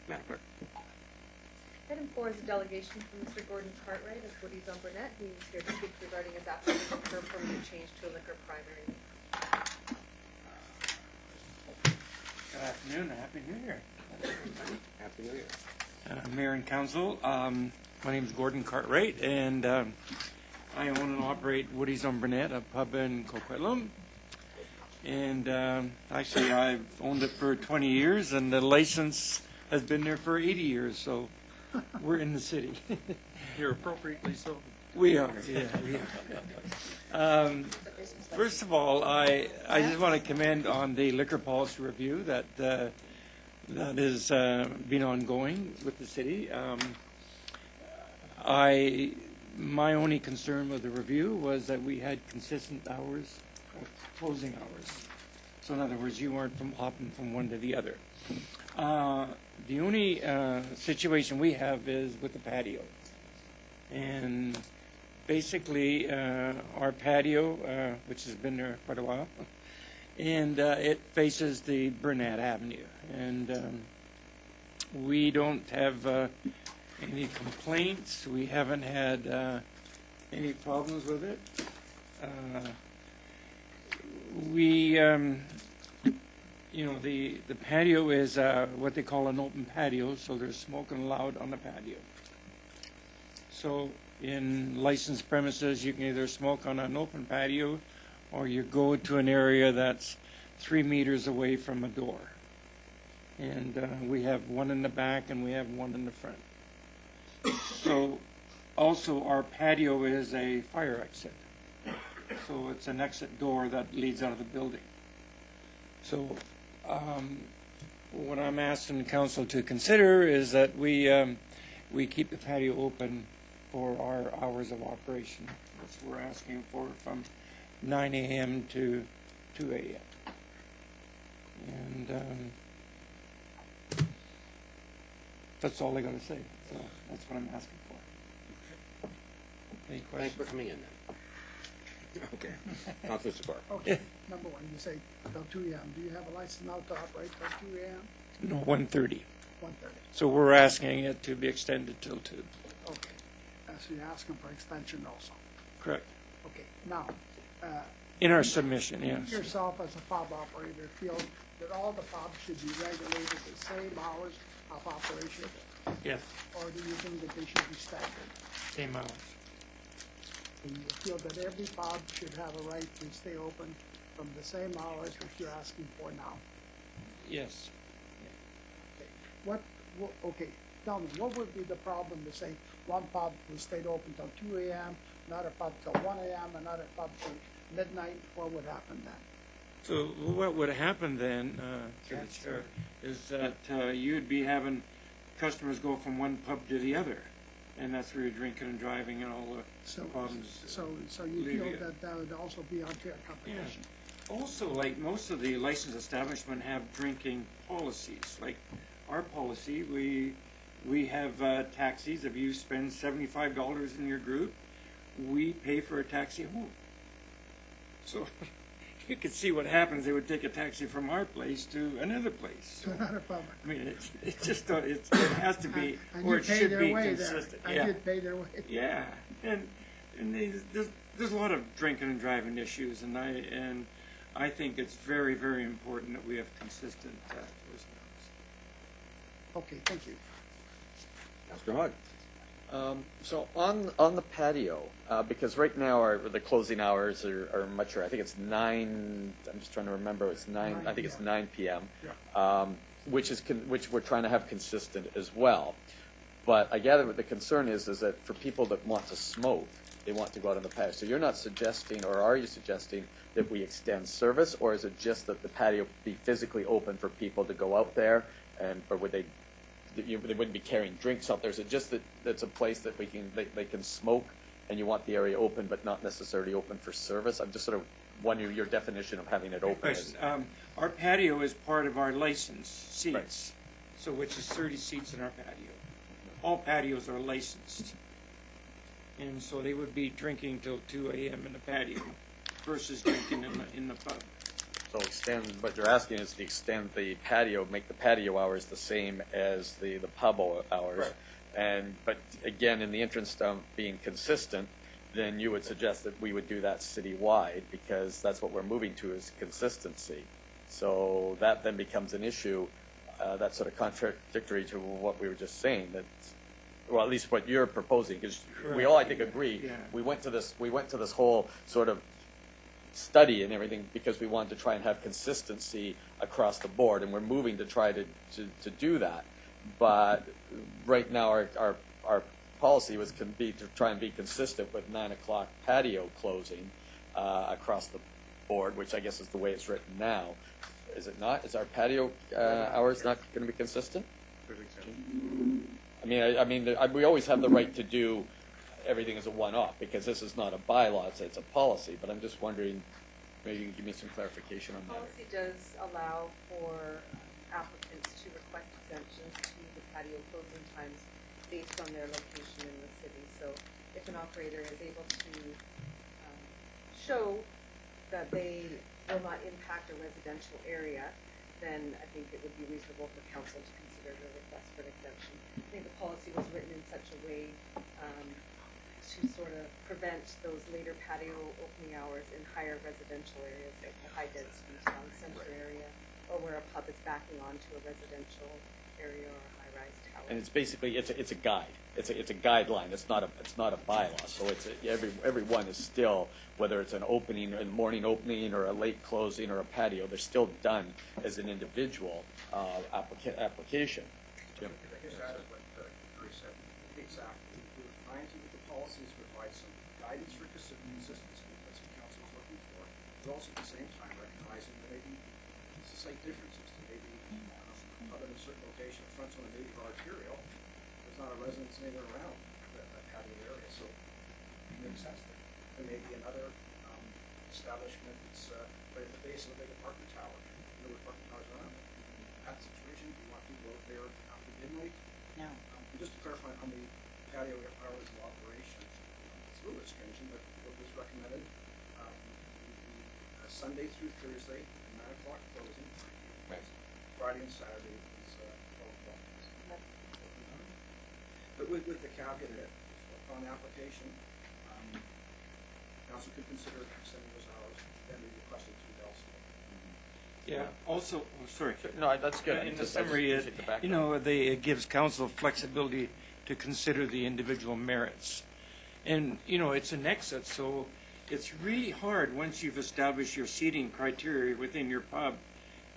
Madam Clerk. Item 4 is a delegation from Mr. Gordon Cartwright of Woody's on Brunette. He is here to speak regarding his application for a permanent change to a liquor primary. Good afternoon, Happy New Year. Happy New Year. Mayor and Council, my name is Gordon Cartwright, and I own and operate Woody's on Brunette, a pub in Coquitlam. And actually, I've owned it for 20 years, and the license has been there for 80 years, so we're in the city. You're appropriately so. We are, yeah, we are. First of all, I just want to commend on the liquor policy review that has been ongoing with the city. My only concern with the review was that we had consistent hours of closing hours. So in other words, you weren't hopping from one to the other. The only situation we have is with the patio. And basically, our patio, which has been there quite a while, and it faces the Brunette Avenue. And we don't have any complaints. We haven't had any problems with it. The patio is what they call an open patio, so there's smoking allowed on the patio. So in licensed premises, you can either smoke on an open patio or you go to an area that's 3 meters away from a door. And we have one in the back and we have one in the front. So also our patio is a fire exit. So it's an exit door that leads out of the building. So what I'm asking the council to consider is that we keep the patio open for our hours of operation. That's what we're asking for, from 9 a.m. to 2 a.m. And that's all I got to say. So that's what I'm asking for. Any Thanks questions? for coming in then. Okay. Councilor Sikora. Okay, number one, you say till 2 a.m. Do you have a license now to operate till 2 a.m.? No, 1:30. 1:30. So we're asking it to be extended till 2. Okay. So you're asking for extension also? Correct. Okay, now, In our submission, yes. yourself as a pub operator feel that all the pubs should be regulated the same hours of operation? Yes, Or do you think that they should be staggered? same hours. Do you feel that every pub should have a right to stay open from the same hours that you're asking for now? Yes. Okay, tell me, what would be the problem to say one pub will stay open till 2 a.m., another pub till 1 a.m., another pub till midnight? What would happen then? So what would happen then, through the chair, is that you'd be having customers go from one pub to the other, and that's where you're drinking and driving and all the problems. So you leaving feel it. that that would also be unfair competition? Also, like most of the licensed establishment have drinking policies. Like our policy, we have taxis. If you spend $75 in your group, we pay for a taxi home. So you could see what happens. They would take a taxi from our place to another place. To another pub? I mean, it's just it has to be, And or you it pay should their be way consistent. there. Yeah. I did pay their way. Yeah, and there's a lot of drinking and driving issues, and I think it's very, very important that we have consistent tourism hours. Okay, thank you. Mr. Hogg. So on the patio, because right now the closing hours are much earlier. I think it's 9. I'm just trying to remember. It's 9. I think it's 9 p.m. Which we're trying to have consistent as well. But I gather what the concern is that for people that want to smoke, they want to go out on the patio. So you're not suggesting, or are you suggesting, that we extend service, or is it just that the patio be physically open for people to go out there, or would they wouldn't be carrying drinks out there? Is it just that it's a place that they can smoke, and you want the area open, but not necessarily open for service? I'm just sort of wondering your definition of having it open. Our patio is part of our license seats, so which is 30 seats in our patio. All patios are licensed, and so they would be drinking till 2 a.m. in the patio versus drinking in the pub. So what you're asking is to extend the patio, make the patio hours the same as the pub hours. Right. But again, in the interest of being consistent, then you would suggest that we would do that citywide, because that's what we're moving to, is consistency. So that then becomes an issue that's sort of contradictory to what we were just saying, that, well, at least what you're proposing, because we all, I think, agree. Yeah. We went to this whole sort of study and everything because we wanted to try and have consistency across the board, and we're moving to try to do that. But right now our policy to try and be consistent with 9 o'clock patio closing across the board, which I guess is the way it's written now. Is it not? Is our patio hours not going to be consistent? There's exemptions. I mean, we always have the right to do everything as a one-off, because this is not a bylaw, it's a policy. But I'm just wondering, maybe you can give me some clarification on that. Policy does allow for applicants to request exemptions to the patio closing times based on their location in the city. So if an operator is able to show that they will not impact a residential area, then I think it would be reasonable for council to consider the request for an exemption. I think the policy was written in such a way to sort of prevent those later patio opening hours in higher residential areas, like the high-density town center area, or where a pub is backing onto a residential area or a high-rise tower. And it's basically it's a guide. It's a guideline. It's not a bylaw. So everyone is still, whether it's an opening, a morning opening, or a late closing, or a patio, they're still done as an individual application. Jim? I guess that is what Chris said. Exactly. We're trying to, with the policies, provide some guidance for consistency, because the council is looking but also at the same time recognizing there may be slight differences. There may be, other than certain location, fronts on a major arterial, there's not a residence anywhere around that patio area, so it makes sense there. There may be another establishment that's right at the base of a big apartment tower. No apartment towers around it. In that situation, do you want people out there after midnight? No. And just to clarify on the patio hours of operation, it's a little bit strange, but what was recommended, Sunday through Thursday, 9 o'clock closing. Right. Friday and Saturday is 12 o'clock. But with the caveat that upon application, council could consider extending those hours, then we requested to elsewhere. Yeah, also, oh, sorry. No, that's good. In the summary, it gives council flexibility to consider the individual merits. And, it's an exit, so it's really hard once you've established your seating criteria within your pub.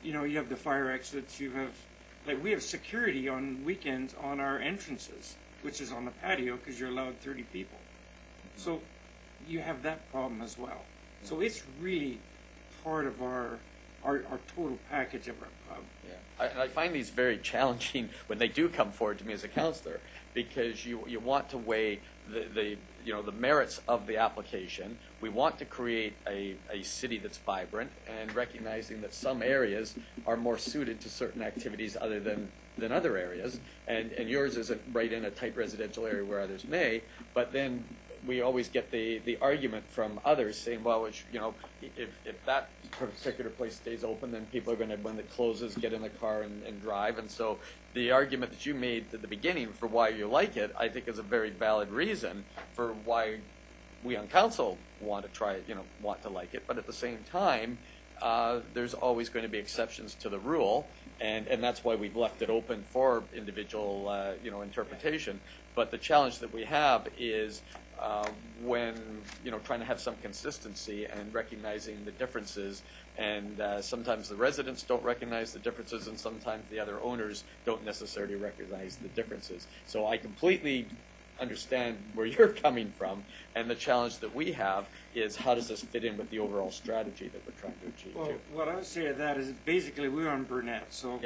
You have the fire exits, we have security on weekends on our entrances, which is on the patio because you're allowed 30 people. So you have that problem as well. So it's really part of our total package of our pub. Yeah, I find these very challenging when they do come forward to me as a counselor, because you want to weigh the merits of the application. We want to create a city that's vibrant, and recognizing that some areas are more suited to certain activities other than other areas, and yours isn't right in a tight residential area where others may, but then we always get the argument from others saying, well, if that particular place stays open, then people are going to, when it closes, get in the car and drive. And so the argument that you made at the beginning for why you like it, I think is a very valid reason for why we on council want to try it, want to like it. But at the same time, there's always going to be exceptions to the rule, and that's why we've left it open for individual, interpretation. But the challenge that we have is when trying to have some consistency and recognizing the differences, and sometimes the residents don't recognize the differences, and sometimes the other owners don't necessarily recognize the differences. So I completely understand where you're coming from, and the challenge that we have is how does this fit in with the overall strategy that we're trying to achieve. Well, too. what I would say to that is basically we're on Brunette, so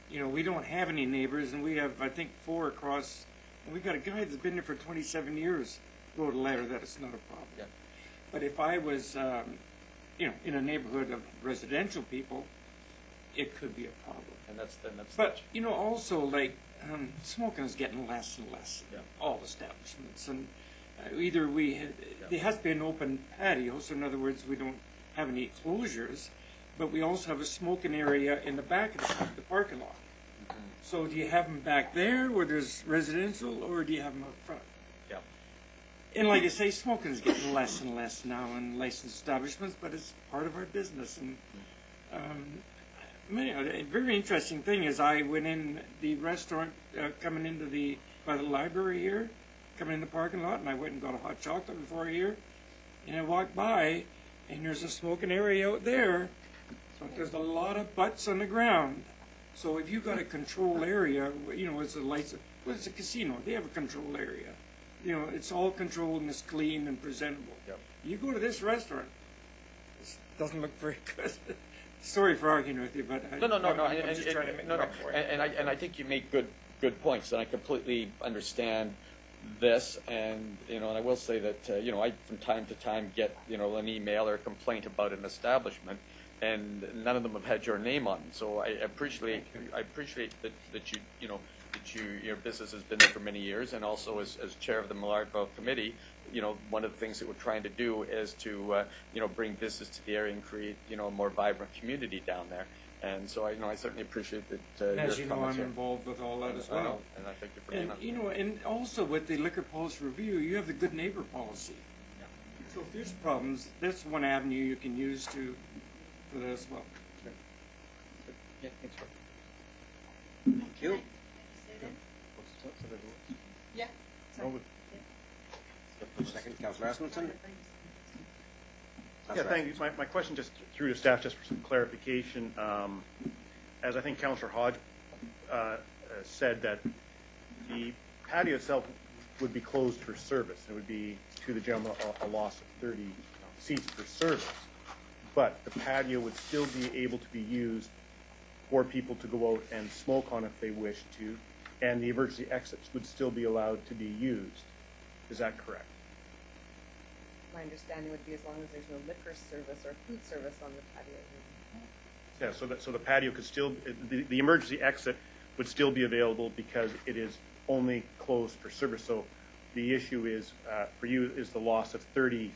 we don't have any neighbors, and we have, I think, 4 across, and we got a guy that's been there for 27 years wrote a letter that it's not a problem. Yeah. But if I was, in a neighborhood of residential people, it could be a problem. And that's But also smoking is getting less and less in all establishments, and either there has to be an open patio, so in other words, we don't have any closures, but we also have a smoking area in the back of the parking lot. Mm-hmm. So do you have them back there where there's residential, or do you have them up front? Yeah. And like I say, smoking is getting less and less now in licensed establishments, but it's part of our business. And a very interesting thing is I went in the restaurant coming into by the library here, coming in the parking lot, and I went and got a hot chocolate before here, and I walked by, and there's a smoking area out there, but there's a lot of butts on the ground. So if you've got a control area, it's a license, well, it's a casino, they have a control area. It's all controlled and it's clean and presentable. Yep. You go to this restaurant, it doesn't look very good. Sorry for arguing with you, but I'm just trying to make it right for you. And I think you make good points, and I completely understand this. And and I will say that I from time to time get an email or a complaint about an establishment, and none of them have had your name on them. So I appreciate that your business has been there for many years, and also as chair of the Millardville Committee, one of the things that we're trying to do is to bring business to the area and create a more vibrant community down there. And so I certainly appreciate that. As you know, I'm here. involved with all that as well. I know, and I thank you for being on. And also with the liquor policy review, you have the good neighbor policy. Yeah. So if there's problems, that's one avenue you can use for that as well. Yeah, thanks for. Thank you. Yeah. Second, Councillor Asmundson. Yeah, thank you. My question just through to staff, just for some clarification. As I think Councillor Hodge said, that the patio itself would be closed for service. It would be to the gentleman a loss of 30 seats for service. but the patio would still be able to be used for people to go out and smoke on if they wish to, and the emergency exits would still be allowed to be used. Is that correct? My understanding would be as long as there's no liquor service or food service on the patio. Yeah, so the patio could still, the emergency exit would still be available because it is only closed for service. So the issue is, for you, is the loss of 30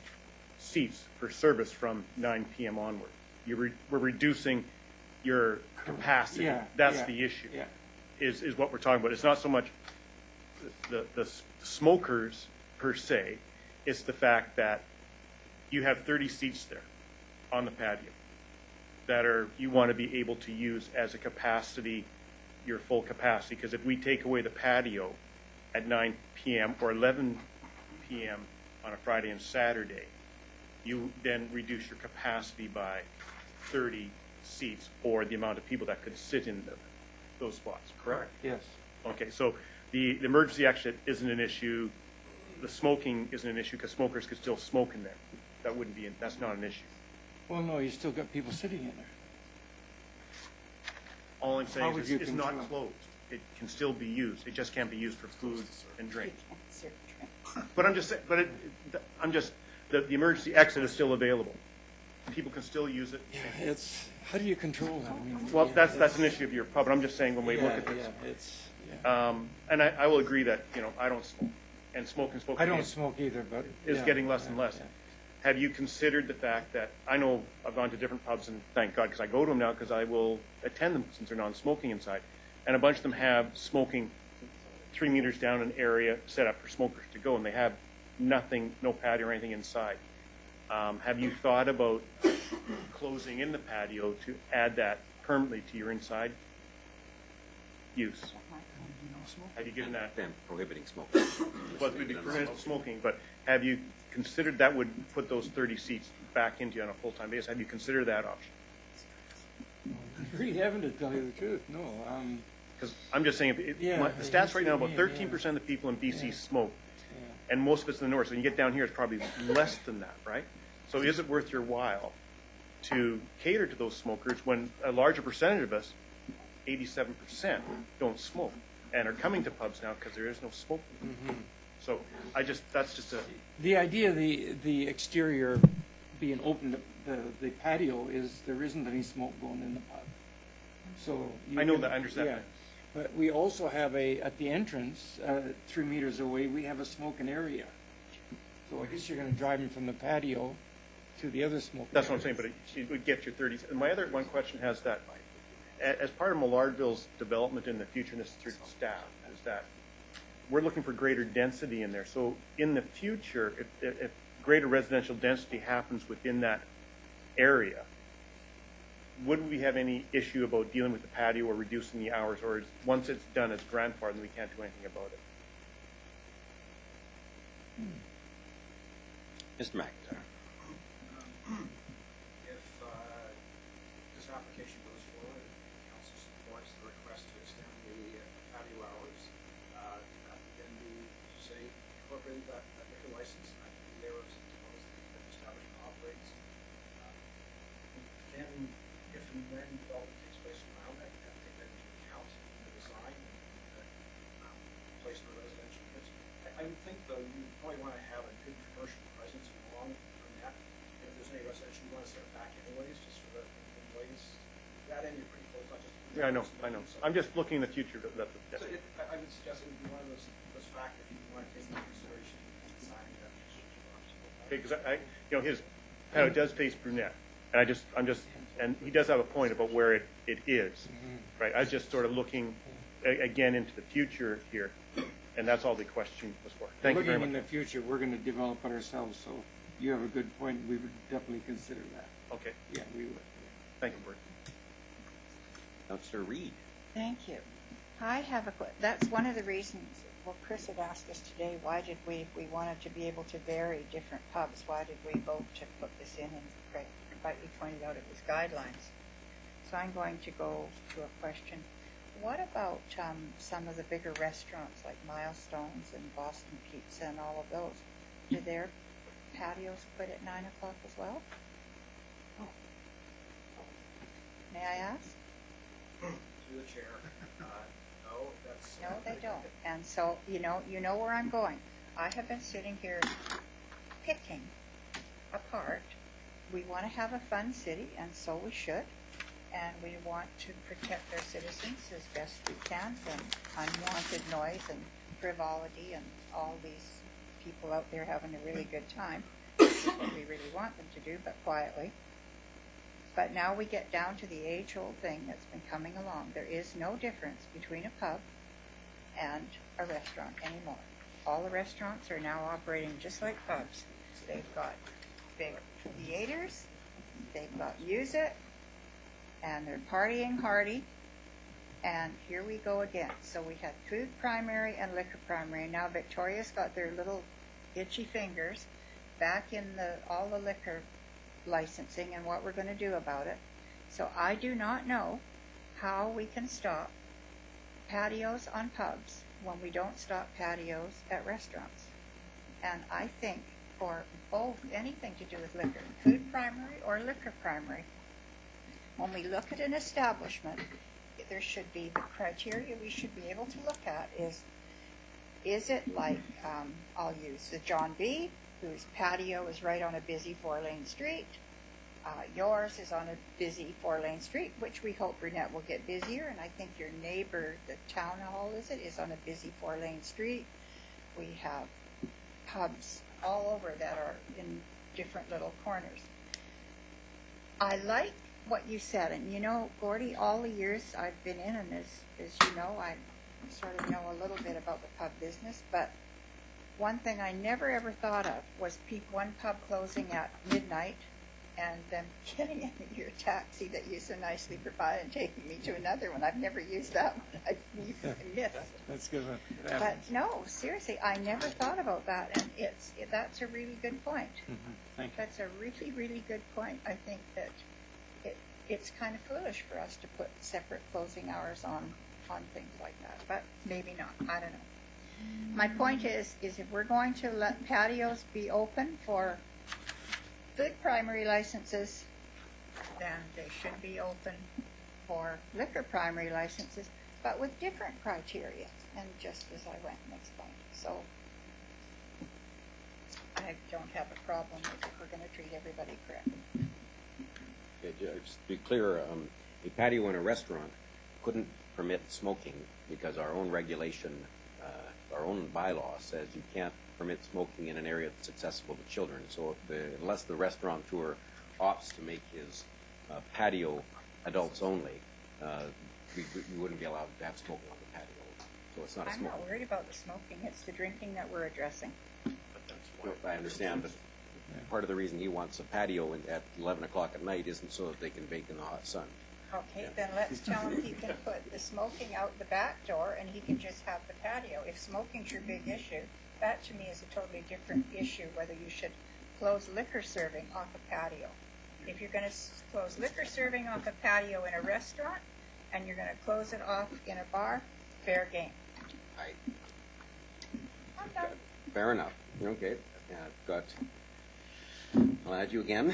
seats for service from 9 p.m. onward. We're reducing your capacity. Yeah, That's yeah, the issue, yeah. is what we're talking about. It's not so much the smokers per se, it's the fact that you have 30 seats there on the patio that you want to be able to use as a capacity, your full capacity. Because if we take away the patio at 9 p.m. or 11 p.m. on a Friday and Saturday, you then reduce your capacity by 30 seats, or the amount of people that could sit in those spots, correct? Yes. Okay, so the emergency exit isn't an issue. The smoking isn't an issue because smokers could still smoke in there. That's not an issue. Well, no, you still got people sitting in there. All I'm How saying would is you it's not control? closed. It can still be used. It just can't be used for food and drink. But I'm just saying, the emergency exit is still available. People can still use it. Yeah, how do you control that? I mean, Well, yeah, that's an issue of your pub, but I'm just saying when we look at this. And I will agree that, I don't smoke, and smoking I don't smoke either, but is yeah, getting less and yeah, less. yeah. Have you considered the fact that, I know I've gone to different pubs, and thank God, because I go to them now because I will attend them since they're non-smoking inside, and a bunch of them have smoking 3 meters down an area set up for smokers to go, and they have nothing, no patio or anything inside. Have you thought about closing in the patio to add that permanently to your inside use? Have you given that? Then prohibiting smoking. Well, it would be prohibited smoking, but have you considered that would put those 30 seats back into you on a full-time basis? Have you considered that option? I really haven't, to tell you the truth, no. Because I'm just saying, the stats right now, about 13% of the people in BC smoke, and most of it's in the north. So when you get down here, it's probably less than that, right? So is it worth your while to cater to those smokers when a larger percentage of us, 87%, don't smoke and are coming to pubs now because there is no smoking? Mm-hmm. So that's just a... The idea of the exterior being open, the patio, is there isn't any smoke going in the pub. So I know that, I understand yeah. that. But we also have at the entrance, 3 meters away, we have a smoking area. So I guess you're going to drive them from the patio to the other smoking That's what I'm saying, but it would get your 30s. And my other one question has that, as part of Millardville's development in the future, and this is through staff, is that we're looking for greater density in there. So in the future, if greater residential density happens within that area, would we have any issue about dealing with the patio or reducing the hours, or once it's done, it's grandfathered and we can't do anything about it? Mr. McIntyre. If this application goes forward, and council supports the request to extend the patio hours, then we say incorporate that liquor license, and I think there was the establishment operates. Then, if and when development takes place around that, you have to take that into account in the design and placement of residential units. I would think, though, you probably want to have a good commercial presence along Brunette. If there's any residential, you want to set it back anyways, just for the ways. That end, you're pretty close, not just. Yeah, I know. I'm just looking in the future. So I would suggest it would be one of those factors you want to take into consideration in designing that. Because his patio does face Brunette, and and he does have a point about where it is, right? I was just sort of looking again into the future here, and that's all the question was for. Thank you very much. Looking in the future, we're going to develop it ourselves, so you have a good point. We would definitely consider that. Okay. Yeah, we would. Thank you, Bert. Councillor Reid. Thank you. I have that's one of the reasons, well, Chris had asked us today, why did we wanted to be able to vary different pubs, why did we vote to put this in? And Craig rightly pointed out it was guidelines. So I'm going to go to a question. What about some of the bigger restaurants like Milestones and Boston Pizza and all of those? Do their patios quit at 9 o'clock as well? may I ask? To the chair. No, that's. No, they don't. And so, you know where I'm going. I have been sitting here picking apart. We want to have a fun city, and so we should. And we want to protect our citizens as best we can from unwanted noise and frivolity and all these people out there having a really good time, which is what we really want them to do, but quietly. But now we get down to the age-old thing that's been coming along. There is no difference between a pub and a restaurant anymore. All the restaurants are now operating just like pubs. They've got big theaters, they've got music, and they're partying hardy. And here we go again. So we had food primary and liquor primary. Now Victoria's got their little itchy fingers back in all the liquor licensing and what we're going to do about it. So I do not know how we can stop patios on pubs when we don't stop patios at restaurants. And I think for both, anything to do with liquor, food primary or liquor primary, when we look at an establishment, there should be the criteria we should be able to look at is it like, I'll use the John B., whose patio is right on a busy 4-lane street. Yours is on a busy 4-lane street, which we hope Brunette will get busier, and I think your neighbor, the town hall, is on a busy 4-lane street. We have pubs all over that are in different little corners. I like what you said, and you know, Gordy, all the years I've been in, and as you know, I sort of know a little bit about the pub business, but one thing I never ever thought of was one pub closing at midnight and then getting in your taxi that you so nicely provide and taking me to another one. I've never used that one. I missed. That's a good one. But no, seriously, I never thought about that, and that's a really good point. Thank you. That's a really, really good point. I think that it's kind of foolish for us to put separate closing hours on things like that, but maybe not. I don't know. My point is if we're going to let patios be open for food primary licenses, then they should be open for liquor primary licenses, but with different criteria, and just as I went and explained. So I don't have a problem with it. We're going to treat everybody correctly. Just to be clear, a patio in a restaurant couldn't permit smoking because our own regulation, our own bylaw says you can't permit smoking in an area that's accessible to children. So unless the restaurateur opts to make his patio adults only, we wouldn't be allowed to have smoking on the patio. So it's not a I'm smoke. not worried about the smoking. It's the drinking that we're addressing. I understand, but part of the reason he wants a patio at 11 o'clock at night isn't so that they can bake in the hot sun. Okay, then let's tell him he can put the smoking out the back door and he can just have the patio. If smoking's your big issue, that to me is a totally different issue, whether you should close liquor serving off a patio. If you're going to close liquor serving off a patio in a restaurant and you're going to close it off in a bar, fair game. I'm done. Fair enough. Okay. I'll add you again.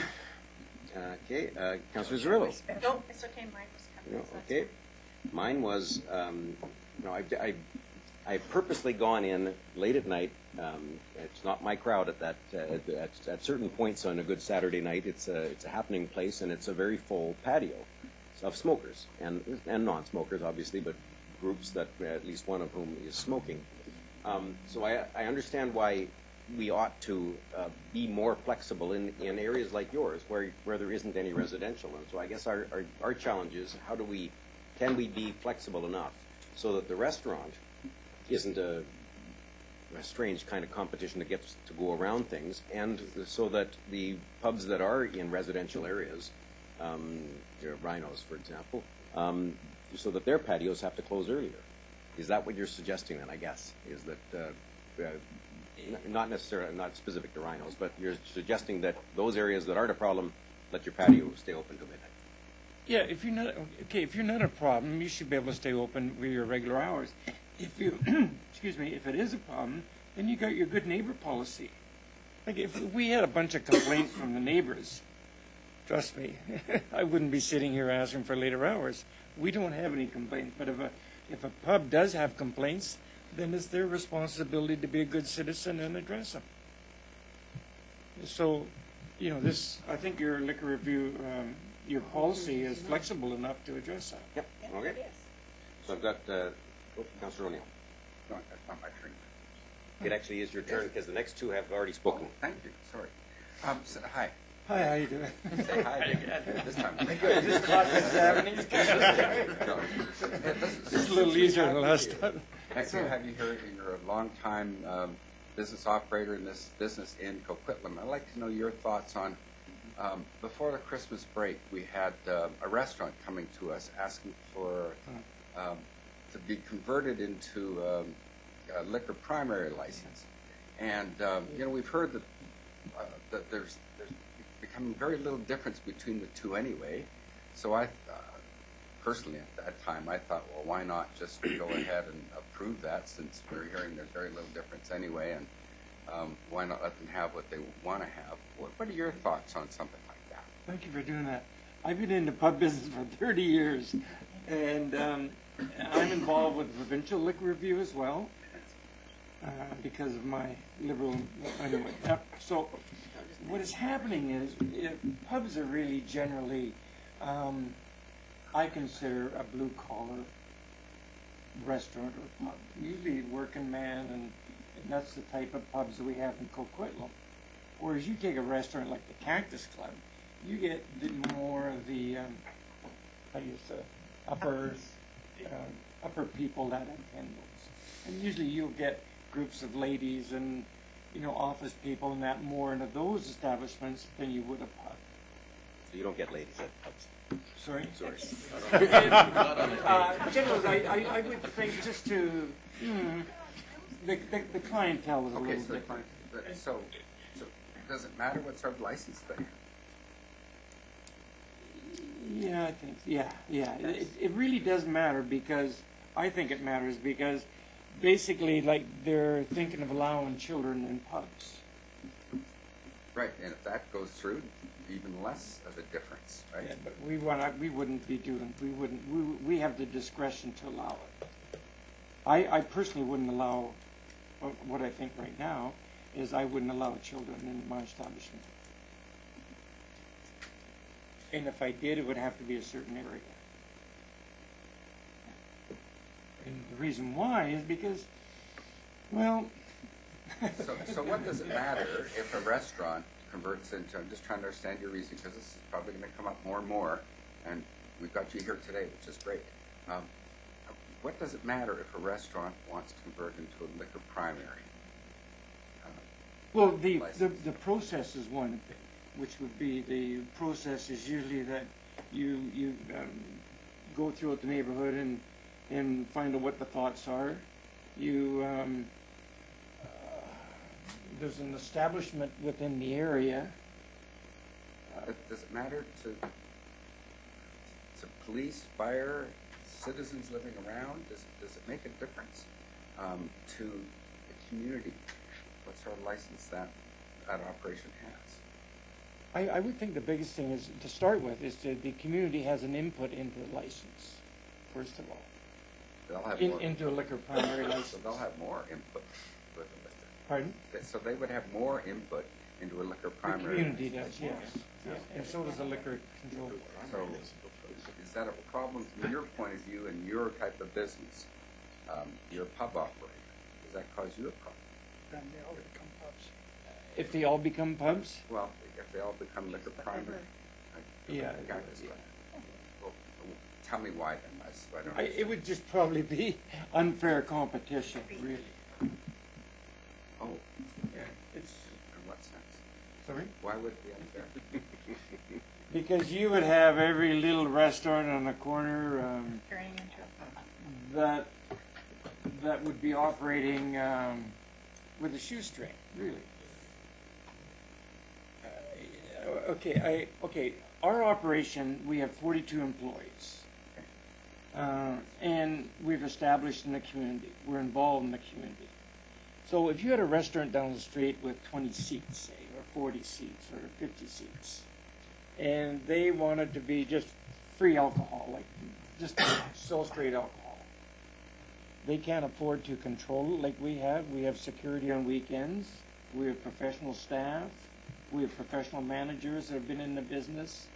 Okay. Councillor Zerillo. No, it's okay, mine was coming. No, okay. Mine was, I've purposely gone in late at night. It's not my crowd at that. At certain points on a good Saturday night, it's a happening place, and it's a very full patio of smokers and non-smokers, obviously, but groups that at least one of whom is smoking. So I understand why we ought to be more flexible in areas like yours where there isn't any residential. And so I guess our challenge is can we be flexible enough so that the restaurant isn't a strange kind of competition that gets to go around things, and so that the pubs that are in residential areas, Rhinos, for example, so that their patios have to close earlier. Is that what you're suggesting then, I guess, is that not necessarily, not specific to Rhinos, but you're suggesting that those areas that aren't a problem, let your patio stay open till midnight? Yeah, if you're not a problem, you should be able to stay open with your regular hours. If you, excuse me, if it is a problem, then you got your good neighbor policy. Like if we had a bunch of complaints from the neighbors trust me, I wouldn't be sitting here asking for later hours. We don't have any complaints, but if a pub does have complaints, then it's their responsibility to be a good citizen and address them. So, you know, I think your liquor review, your policy is flexible enough to address that. Yep, Yeah, okay. it is. So I've got, Councillor O'Neill. No, that's not my turn. It actually is your turn because the next two have already spoken. Thank you, sorry. Hi. Hi, how you doing? Say hi again. This time. This class examining? No. It's a little easier than last time. Have you heard, you're a long-time business operator in this business in Coquitlam. I'd like to know your thoughts on, before the Christmas break, we had a restaurant coming to us asking for, to be converted into a liquor primary license. And, you know, we've heard that there's becoming very little difference between the two anyway. So I, personally at that time, I thought, well, why not just go ahead and approve that since we're hearing there's very little difference anyway, and why not let them have what they want to have? What are your thoughts on something like that? Thank you for doing that. I've been in the pub business for 30 years, and I'm involved with the provincial liquor review as well because of my liberal, anyway. So what is happening is pubs are really generally, I consider a blue-collar restaurant or pub, usually working man, and that's the type of pubs that we have in Coquitlam. Whereas you take a restaurant like the Cactus Club, you get more of the, upper people that attend those. And usually you'll get groups of ladies and, you know, office people and that more into those establishments than you would a pub. So you don't get ladies at pubs. Sorry? Sorry. Generally, I would think just to, the clientele is a little different. So does it matter what sort of license they have? Yeah, I think, yeah. It really does matter because, I think it matters because basically, like, they're thinking of allowing children in pubs. Right, and if that goes through, even less of a difference, right? Yeah, but we wouldn't be doing, we have the discretion to allow it. I personally wouldn't allow, what I think right now is I wouldn't allow children in my establishment. And if I did, it would have to be a certain area. And the reason why is because, well... So what does it matter if a restaurant converts into, I'm just trying to understand your reason, because this is probably going to come up more and more, and we've got you here today, which is great. What does it matter if a restaurant wants to convert into a liquor primary? Well, the process is one thing, which would be the process is usually that you go throughout the neighborhood and find out what the thoughts are. There's an establishment within the area. Does it matter to police, fire, citizens living around? Does it make a difference to the community what sort of license that operation has? I would think the biggest thing is to start with is that the community has an input into the license, first of all. They'll have into a liquor primary license. So they'll have more input with the liquor. Pardon? So they would have more input into a liquor The primary. community does, yes. And so does the liquor control board. So is that a problem from your point of view and your type of business? You're a pub operator. Does that cause you a problem? Then they all become pubs. If they all become pubs? Well, if they all become liquor primary. Yeah. Well, tell me why then. I don't It would just probably be unfair competition, really. Oh, Yeah, it's, in what sense? sorry? Why would it be unfair? Because you would have every little restaurant on the corner Turning into a pub. that would be operating with a shoestring, really. Okay. Our operation, we have 42 employees, and we've established in the community. We're involved in the community. So if you had a restaurant down the street with 20 seats, say, or 40 seats, or 50 seats, and they want it to be just free alcohol, like just sell straight alcohol. They can't afford to control it like we have. We have security on weekends. We have professional staff. We have professional managers that have been in the business.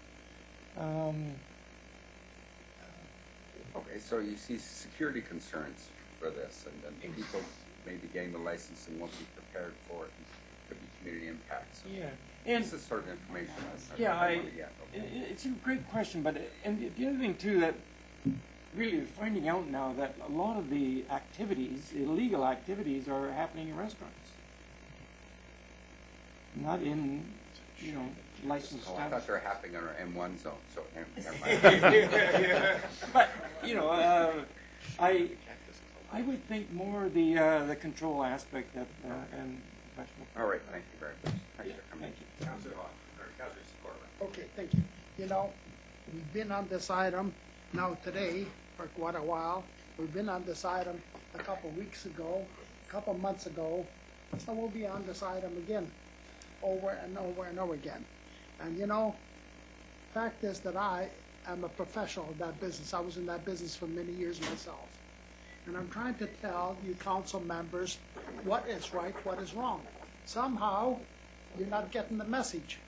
Okay, so you see security concerns for this, and then people maybe getting the license and won't be prepared for it. Could be community impacts. Yeah, and this is sort of information it's a great question, but and the other thing too that really finding out now that a lot of the activities, illegal activities, are happening in restaurants, not in licensed Oh, I thought establishments. they were happening in our M1 zone, so never mind. But I would think more the control aspect that and professional. All right, thank you very much. Thanks for coming. Thank you. Councillor Hall, or Councillor Sikora. Okay, thank you. We've been on this item now today for quite a while. We've been on this item a couple weeks ago, a couple months ago, and we'll be on this item again, over and over and over again. And fact is that I am a professional in that business. I was in that business for many years myself. And I'm trying to tell you council members what is right, what is wrong. Somehow, you're not getting the message.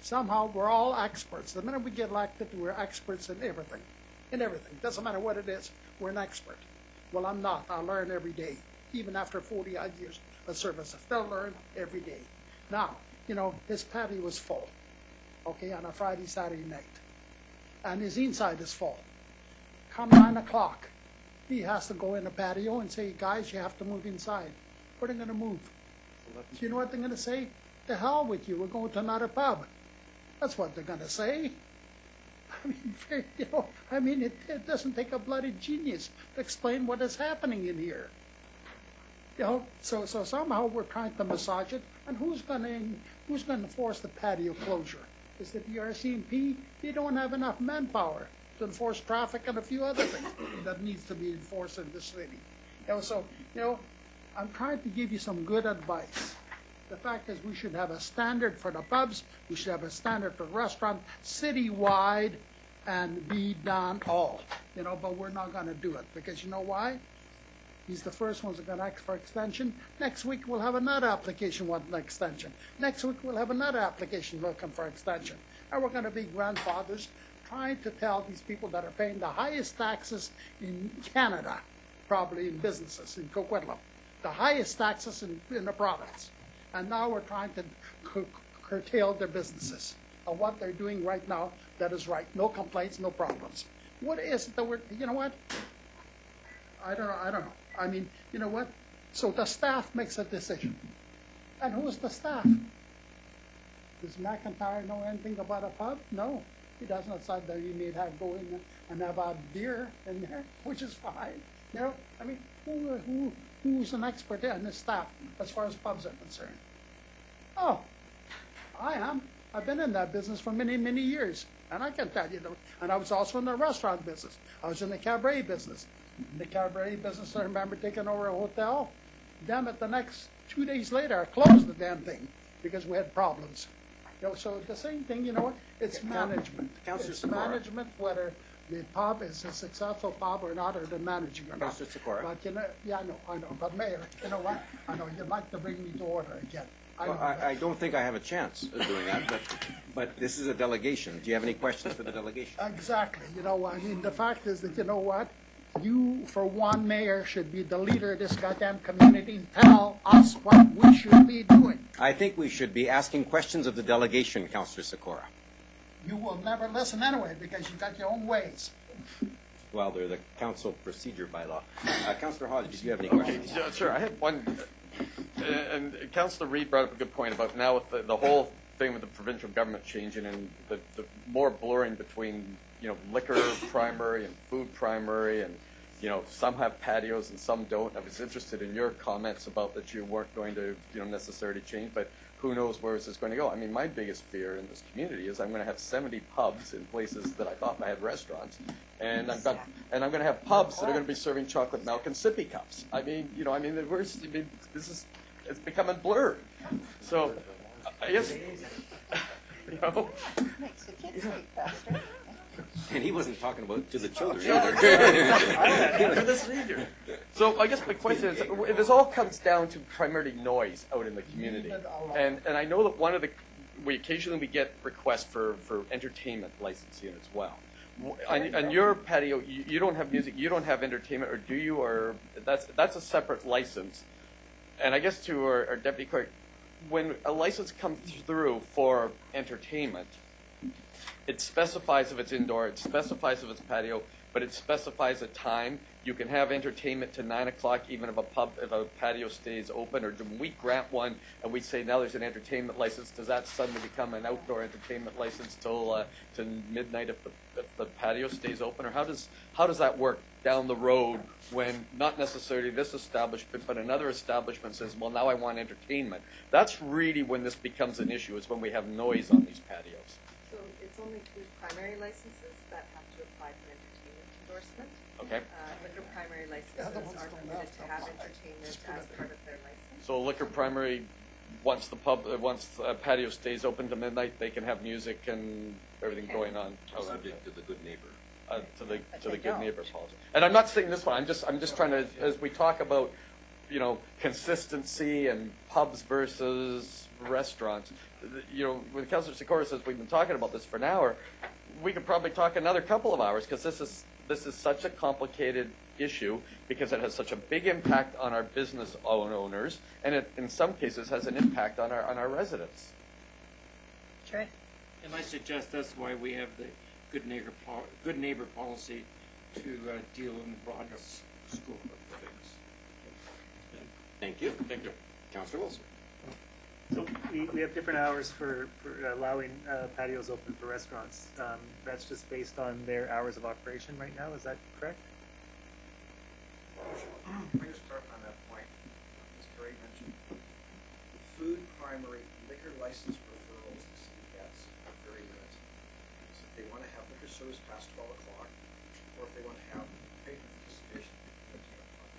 Somehow, we're all experts. The minute we get elected, we're experts in everything. In everything. Doesn't matter what it is, we're an expert. Well, I'm not. I learn every day. Even after 40-odd years of service, I still learn every day. Now, his patio was full, okay, on a Friday, Saturday night. And his inside is full. Come 9 o'clock, he has to go in the patio and say, guys, you have to move inside. Where are they going to move? You know what they're going to say? The hell with you, we're going to another pub. That's what they're going to say. It doesn't take a bloody genius to explain what is happening in here. So somehow we're trying to massage it, and who's going to enforce the patio closure? Is it the RCMP? They don't have enough manpower to enforce traffic and a few other things that needs to be enforced in the city. I'm trying to give you some good advice. The fact is we should have a standard for the pubs, we should have a standard for restaurants, citywide, and be done all. But we're not going to do it, because you know why? He's the first ones that are going to ask for extension. Next week we'll have another application wanting an extension. Next week we'll have another application looking for extension. And we're going to be grandfathers trying to tell these people that are paying the highest taxes in Canada, probably in businesses, in Coquitlam, the highest taxes in the province. And now we're trying to curtail their businesses. And what they're doing right now, that is right. No complaints, no problems. What is it that we're, you know what? I don't know. You know what? So the staff makes a decision. And who's the staff? Does McIntyre know anything about a pub? No. He doesn't decide that you need to go in and have a beer in there, which is fine. Who's an expert in the staff as far as pubs are concerned? Oh, I am. I've been in that business for many, many years. And I can tell you, and I was also in the restaurant business. I was in the cabaret business. In the cabaret business, I remember taking over a hotel. Damn it, the next 2 days later, I closed the damn thing because we had problems. So the same thing, it's management. It's management, whether the pub is a successful pub or not, or the managing or not. Councillor Sikora. But I know. But Mayor, you know what? I know you'd like to bring me to order again. I don't think I have a chance of doing that, but this is a delegation. Do you have any questions for the delegation? Exactly. The fact is that, you know what? You, for one, Mayor, should be the leader of this goddamn community and tell us what we should be doing. I think we should be asking questions of the delegation, Councillor Sikora. You will never listen anyway because you've got your own ways. Well, they're the council procedure bylaw. Councillor Hodge, did you have any questions? Yeah, sure. I have one. And Councillor Reid brought up a good point about now with the whole thing with the provincial government changing and the more blurring between liquor primary and food primary, and some have patios and some don't. I was interested in your comments about that you weren't going to necessarily change, but who knows where this is going to go. My biggest fear in this community is I'm going to have 70 pubs in places that I thought I had restaurants, and I'm going to have pubs that are going to be serving chocolate milk and sippy cups. It's becoming blurred. So I guess You know? Makes the kids sleep faster. And he wasn't talking about to the children For the senior. So I guess my question is, this all comes down to primarily noise out in the community. And I know that we occasionally get requests for entertainment licensing as well. On your patio, you don't have music, you don't have entertainment, or do you? Or that's a separate license. And I guess to our deputy clerk, when a license comes through for entertainment, it specifies if it's indoor, it specifies if it's patio, but it specifies a time. You can have entertainment to 9 o'clock, even if a patio stays open. Or when we grant one and we say now there's an entertainment license, does that suddenly become an outdoor entertainment license till to midnight if the patio stays open? Or how does that work down the road when not necessarily this establishment but another establishment says, well, now I want entertainment? That's really when this becomes an issue, is when we have noise on these patios. So it's only food primary licenses that have to apply for entertainment endorsement. Okay. Liquor primary licenses are permitted to have entertainment as part of their license. So liquor primary, once the patio stays open to midnight, they can have music and everything going on. Subject to the good neighbor. To the good neighbor policy. And I'm not saying this one. I'm just trying to, as we talk about, consistency and pubs versus restaurants. When Councillor Sikora says we've been talking about this for an hour, we could probably talk another couple of hours, because this is such a complicated issue, because it has such a big impact on our business owners, and it in some cases has an impact on our residents. Sure. And I suggest that's why we have the good neighbor policy to deal in the broader scope of things. Thank you. Thank you. Councillor Wilson. So we have different hours for allowing patios open for restaurants. That's just based on their hours of operation right now. Is that correct? Let me just clarify on that point. As Carrie mentioned, the food primary liquor license referrals the city gets are very limited. So if they want to have liquor service past 12 o'clock, or if they want to have patron participation at 10 o'clock,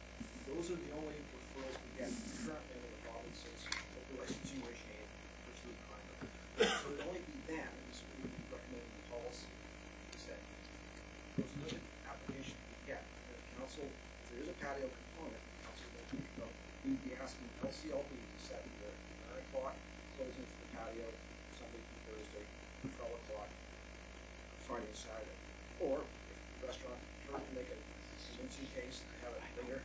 those are the only referrals we get currently under the province's liquor licensing regime for food primary. So it would only be then, and this would be recommended in the policy, is that those limited applications we get, the council, if there is a patio component, the council will be asking LCLB to set the 9 o'clock closing for the patio, Sunday through Thursday, 12 o'clock, Friday and Saturday. Or if the restaurant prefer to make a convincing case to have it later,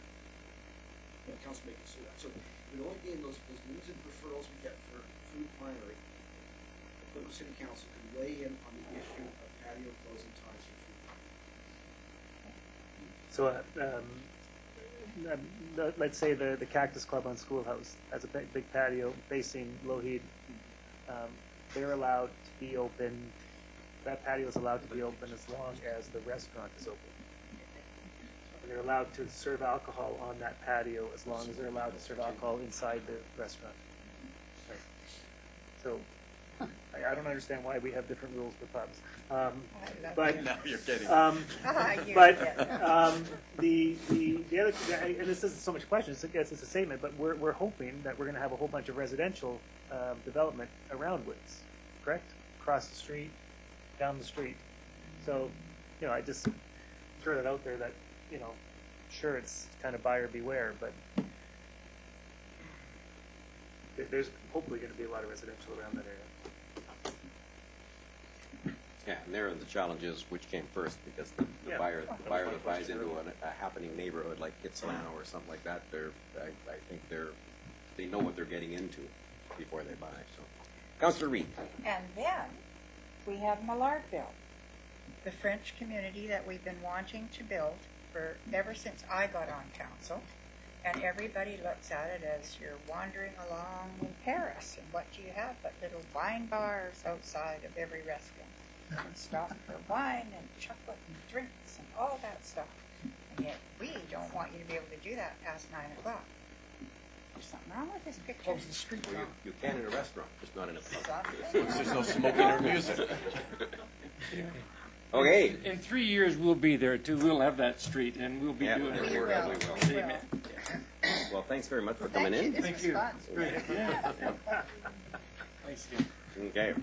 the council may consider that. So it would only be in those limited referrals we get for food primary, the Cleveland City Council can weigh in on the issue of patio closing times for food primary. So let's say the Cactus Club on Schoolhouse has a big patio facing Lougheed. They're allowed to be open. That patio is allowed to be open as long as the restaurant is open. And they're allowed to serve alcohol on that patio as long as they're allowed to serve alcohol inside the restaurant. Right. So I don't understand why we have different rules for pubs. But No, you're kidding. The other, and this isn't so much a question, it's a statement, but we're hoping that we're going to have a whole bunch of residential development around Woods, correct? Across the street, down the street. So, I just throw that out there that, sure, it's kind of buyer beware, but there's hopefully going to be a lot of residential around that area. Yeah, and there the challenge is which came first, because the buyer that buys into a happening neighborhood like Kitsilano or something like that, I think they know what they're getting into before they buy. So, Councillor Reid. And then we have Millardville, the French community that we've been wanting to build for ever since I got on council. And everybody looks at it as you're wandering along in Paris, and what do you have but little wine bars outside of every restaurant, and stop for wine and chocolate and drinks and all that stuff. And yet we don't want you to be able to do that past 9 o'clock. There's something wrong with this picture. Close the street down. You can in a restaurant, just not in a pub. There's no smoking or music. Okay. In 3 years, we'll be there too. We'll have that street, and we'll be doing it. We will. Amen. Well, thanks very much for coming in. This was fun. Yeah. Thanks, Jim. Okay.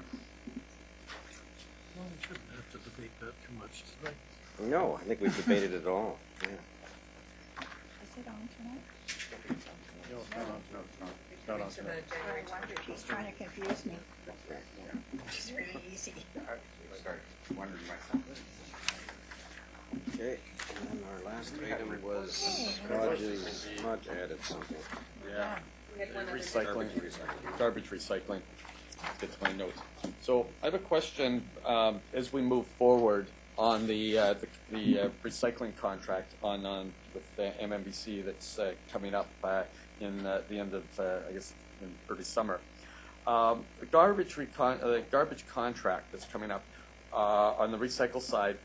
too much tonight. No, I think we've debated it all. Yeah. Is it on tonight? No, it's not on, no, it's not. It's not on tonight. I wondered, he's trying to confuse me. It's really easy. I started wondering myself. Okay, and our last item was Hodge added something. Yeah. We had one other. Recycling, garbage recycling. Gets my notes. So I have a question as we move forward on the recycling contract on with MMBC that's coming up in the end of I guess in early summer. The garbage contract that's coming up on the recycle side.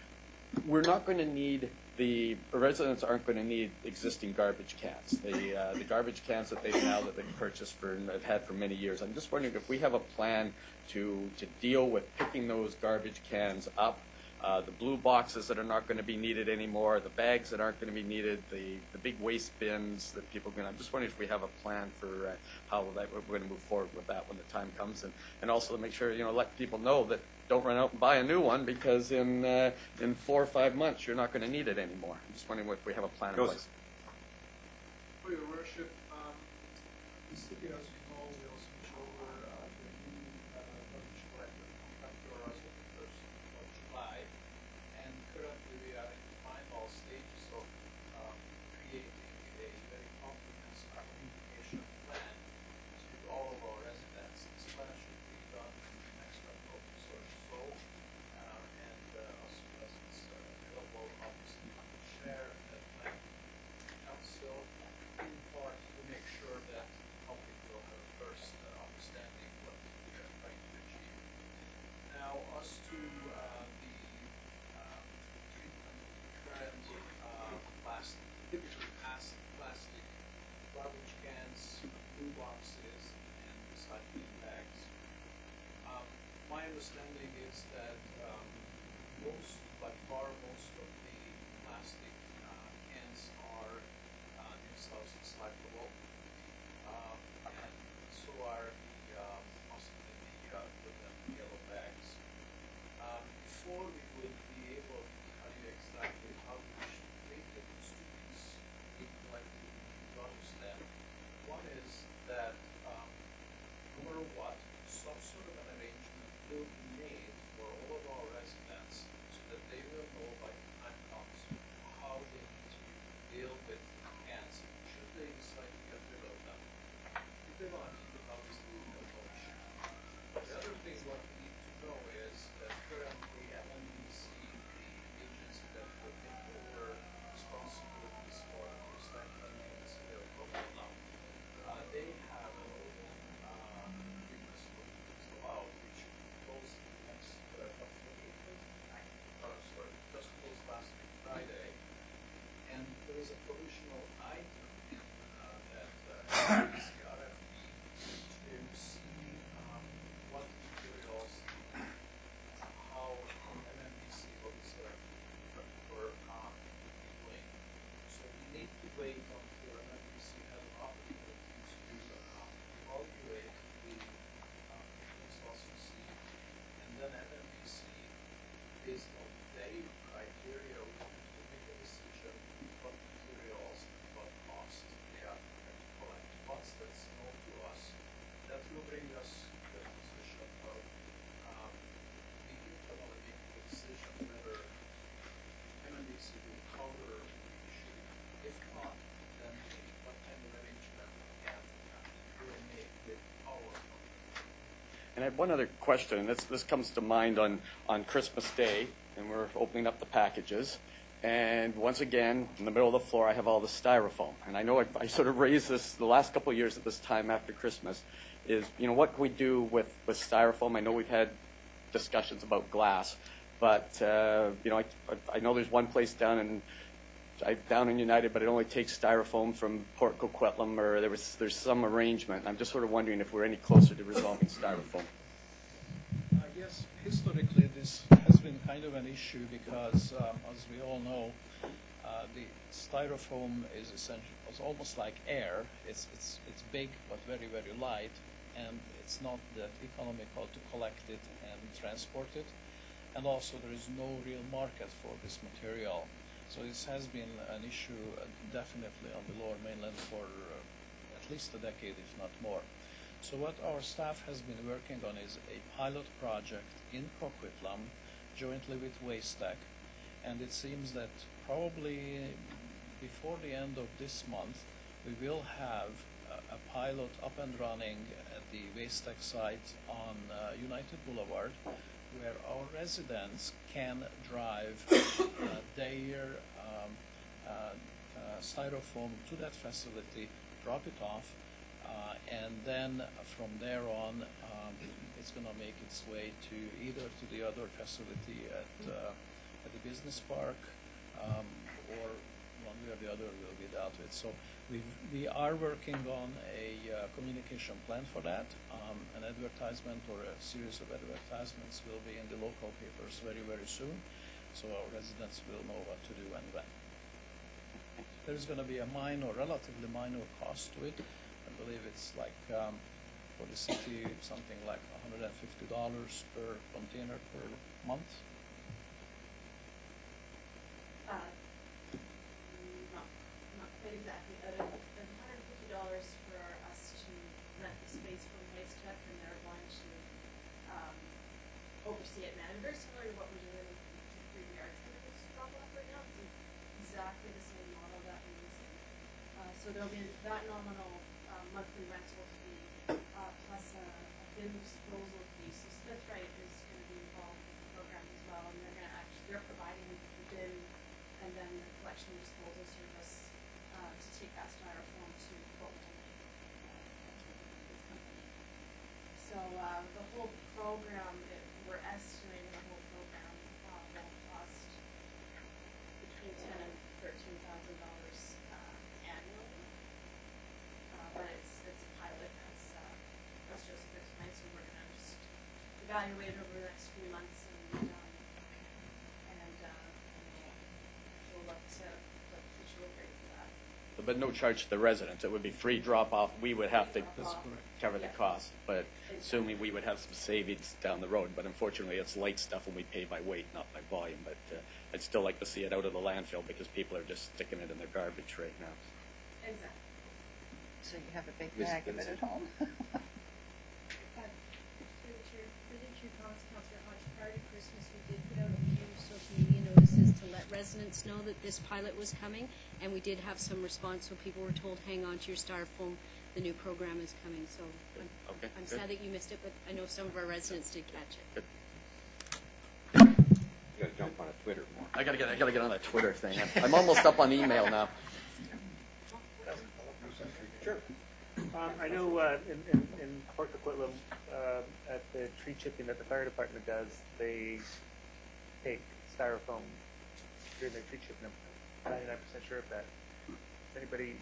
We're not going to need the residents aren't going to need existing garbage cans. The garbage cans that they've purchased and have had for many years. I'm just wondering if we have a plan to deal with picking those garbage cans up, the blue boxes that are not going to be needed anymore, the bags that aren't going to be needed, the big waste bins that people are going to. I'm just wondering if we have a plan for how we're going to move forward with that when the time comes, and also to make sure let people know that. Don't run out and buy a new one because in 4 or 5 months you're not going to need it anymore. I'm just wondering if we have a plan in place. For your worship, the city, as you know, will switch over the new garbage collector contractor as of the 1st of July. And currently we are in the final stages of creating a very comprehensive communication plan to all of our residents. This plan should be done in the next couple of weeks or so. And as soon as it's available, obviously we will share that plan with the council in part to make sure that the public will have a first understanding what we are trying to achieve. Now, as to the treatment of the current plastic, typically plastic garbage cans, blue boxes, and recycling bags. My understanding is that by far most of the plastic cans are themselves recyclable, and so are possibly the yellow bags. Before we would be able to tell you exactly how we should treat it, students we collectively need to understand. One is that no matter what, some sort of an arrangement will be made for all of our residents so that they will know by the time comes how they need to deal with cans. Should they decide to get rid of them? If they want to keep it, obviously no issue. The other thing what we need to know is that currently MMBC, the agency that will take over responsibilities for recycling in the city of Coquitlam, they have an open request for allowed, which closed next just closed last Friday, and there is a provisional item in that MMBC RFP to see what materials, how MMBC will select for doing. So we need to wait until MMBC has an opportunity to evaluate the results received, and then MMBC, based on their criteria, will make a decision what materials and what cost they are going to collect. Once that's known to us, that will bring us to the position of we can finally make a decision whether MMBC will cover the issue. If not, then what kind of arrangement can we make with our company. And I have one other question, and this comes to mind on Christmas Day, and we're opening up the packages. And once again, in the middle of the floor, I have all the styrofoam. And I know I sort of raised this the last couple of years at this time after Christmas, is, what can we do with styrofoam? I know we've had discussions about glass, but, I know there's one place down in United, but it only takes styrofoam from Port Coquitlam, or there's some arrangement. I'm just sort of wondering if we're any closer to resolving styrofoam. Yes, historically this has been kind of an issue because, as we all know, the styrofoam is almost like air. It's big but very, very light, and it's not that economical to collect it and transport it. and also there is no real market for this material. So this has been an issue definitely on the Lower Mainland for at least a decade, if not more. So what our staff has been working on is a pilot project in Coquitlam, jointly with Wastec, and it seems that probably before the end of this month, we will have a pilot up and running at the Wastec site on United Boulevard, where our residents can drive their styrofoam to that facility, drop it off, and then from there on, it's going to make its way to either to the other facility at the business park, or one way or the other will be dealt with. So we are working on a communication plan for that. An advertisement or a series of advertisements will be in the local papers very, very soon, so our residents will know what to do and when. There's going to be a relatively minor cost to it. I believe it's like, for the city, something like $150 per container per month. Not quite exactly. $150 for us to rent the space from Wastec, and they're going to oversee it. And very similar to what we're doing with the Adjournment drop off right now. It's exactly the same model that we're using. So there'll be that nominal monthly rental fee plus a bin disposal fee. So Smithwright is going to be involved with the program as well, and they're providing the bin and then the collection and disposal service to take that styrofoam to Coquitlam. So the whole program, we're estimating the whole program will cost between $10,000 and $13,000 annually. But it's a pilot, as Joseph explained, so we're going to just evaluate it over the next few months, and we'll look to future rate for that. But no charge to the residents. It would be free drop-off. We would have to cover the cost, but assuming we would have some savings down the road. But unfortunately, it's light stuff and we pay by weight, not by volume. But I'd still like to see it out of the landfill because people are just sticking it in their garbage right now. Exactly. So you have a big bag of it at home. Prior to Christmas, we did put out a few social media notices to let residents know that this pilot was coming, and we did have some response, so people were told, hang on to your styrofoam, the new program is coming. So I'm sad that you missed it, but I know some of our residents did catch it. Good. You got to jump on a Twitter more. I gotta get on that Twitter thing. I'm almost up on email now. Sure. I know in Port Coquitlam, at the tree chipping that the fire department does, they take styrofoam during their tree chipping. I'm 99% sure of that. Anybody, you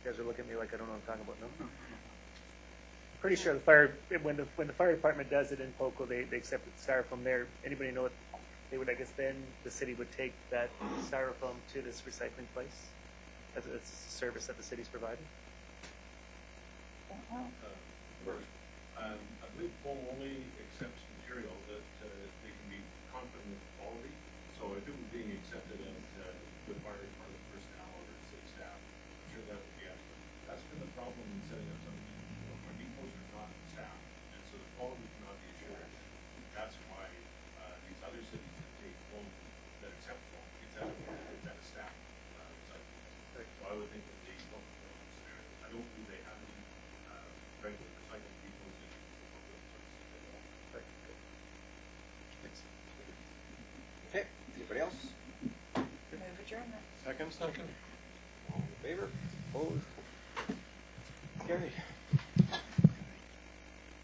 guys are looking at me like I don't know what I'm talking about, no? Pretty sure when the fire department does it in Poco, they accept styrofoam there. Anybody know what they would, I guess then the city would take that styrofoam to this recycling place as a service that the city's providing? I believe Paul only accepts material that they can be confident of quality. So if it was being accepted as with fire department personnel or city staff, I'm sure that would be accurate. That's been the problem in setting up something. Our depots are not staff, and so the quality cannot be assured. That's why these other cities that take foam, that accept foam, it's at a staff recycling. So I would think that they don't consider it. I don't believe they have any regular recycling depots in Thanks. Okay, anybody else? Move adjournment. Second. All in favor? Opposed? Carried.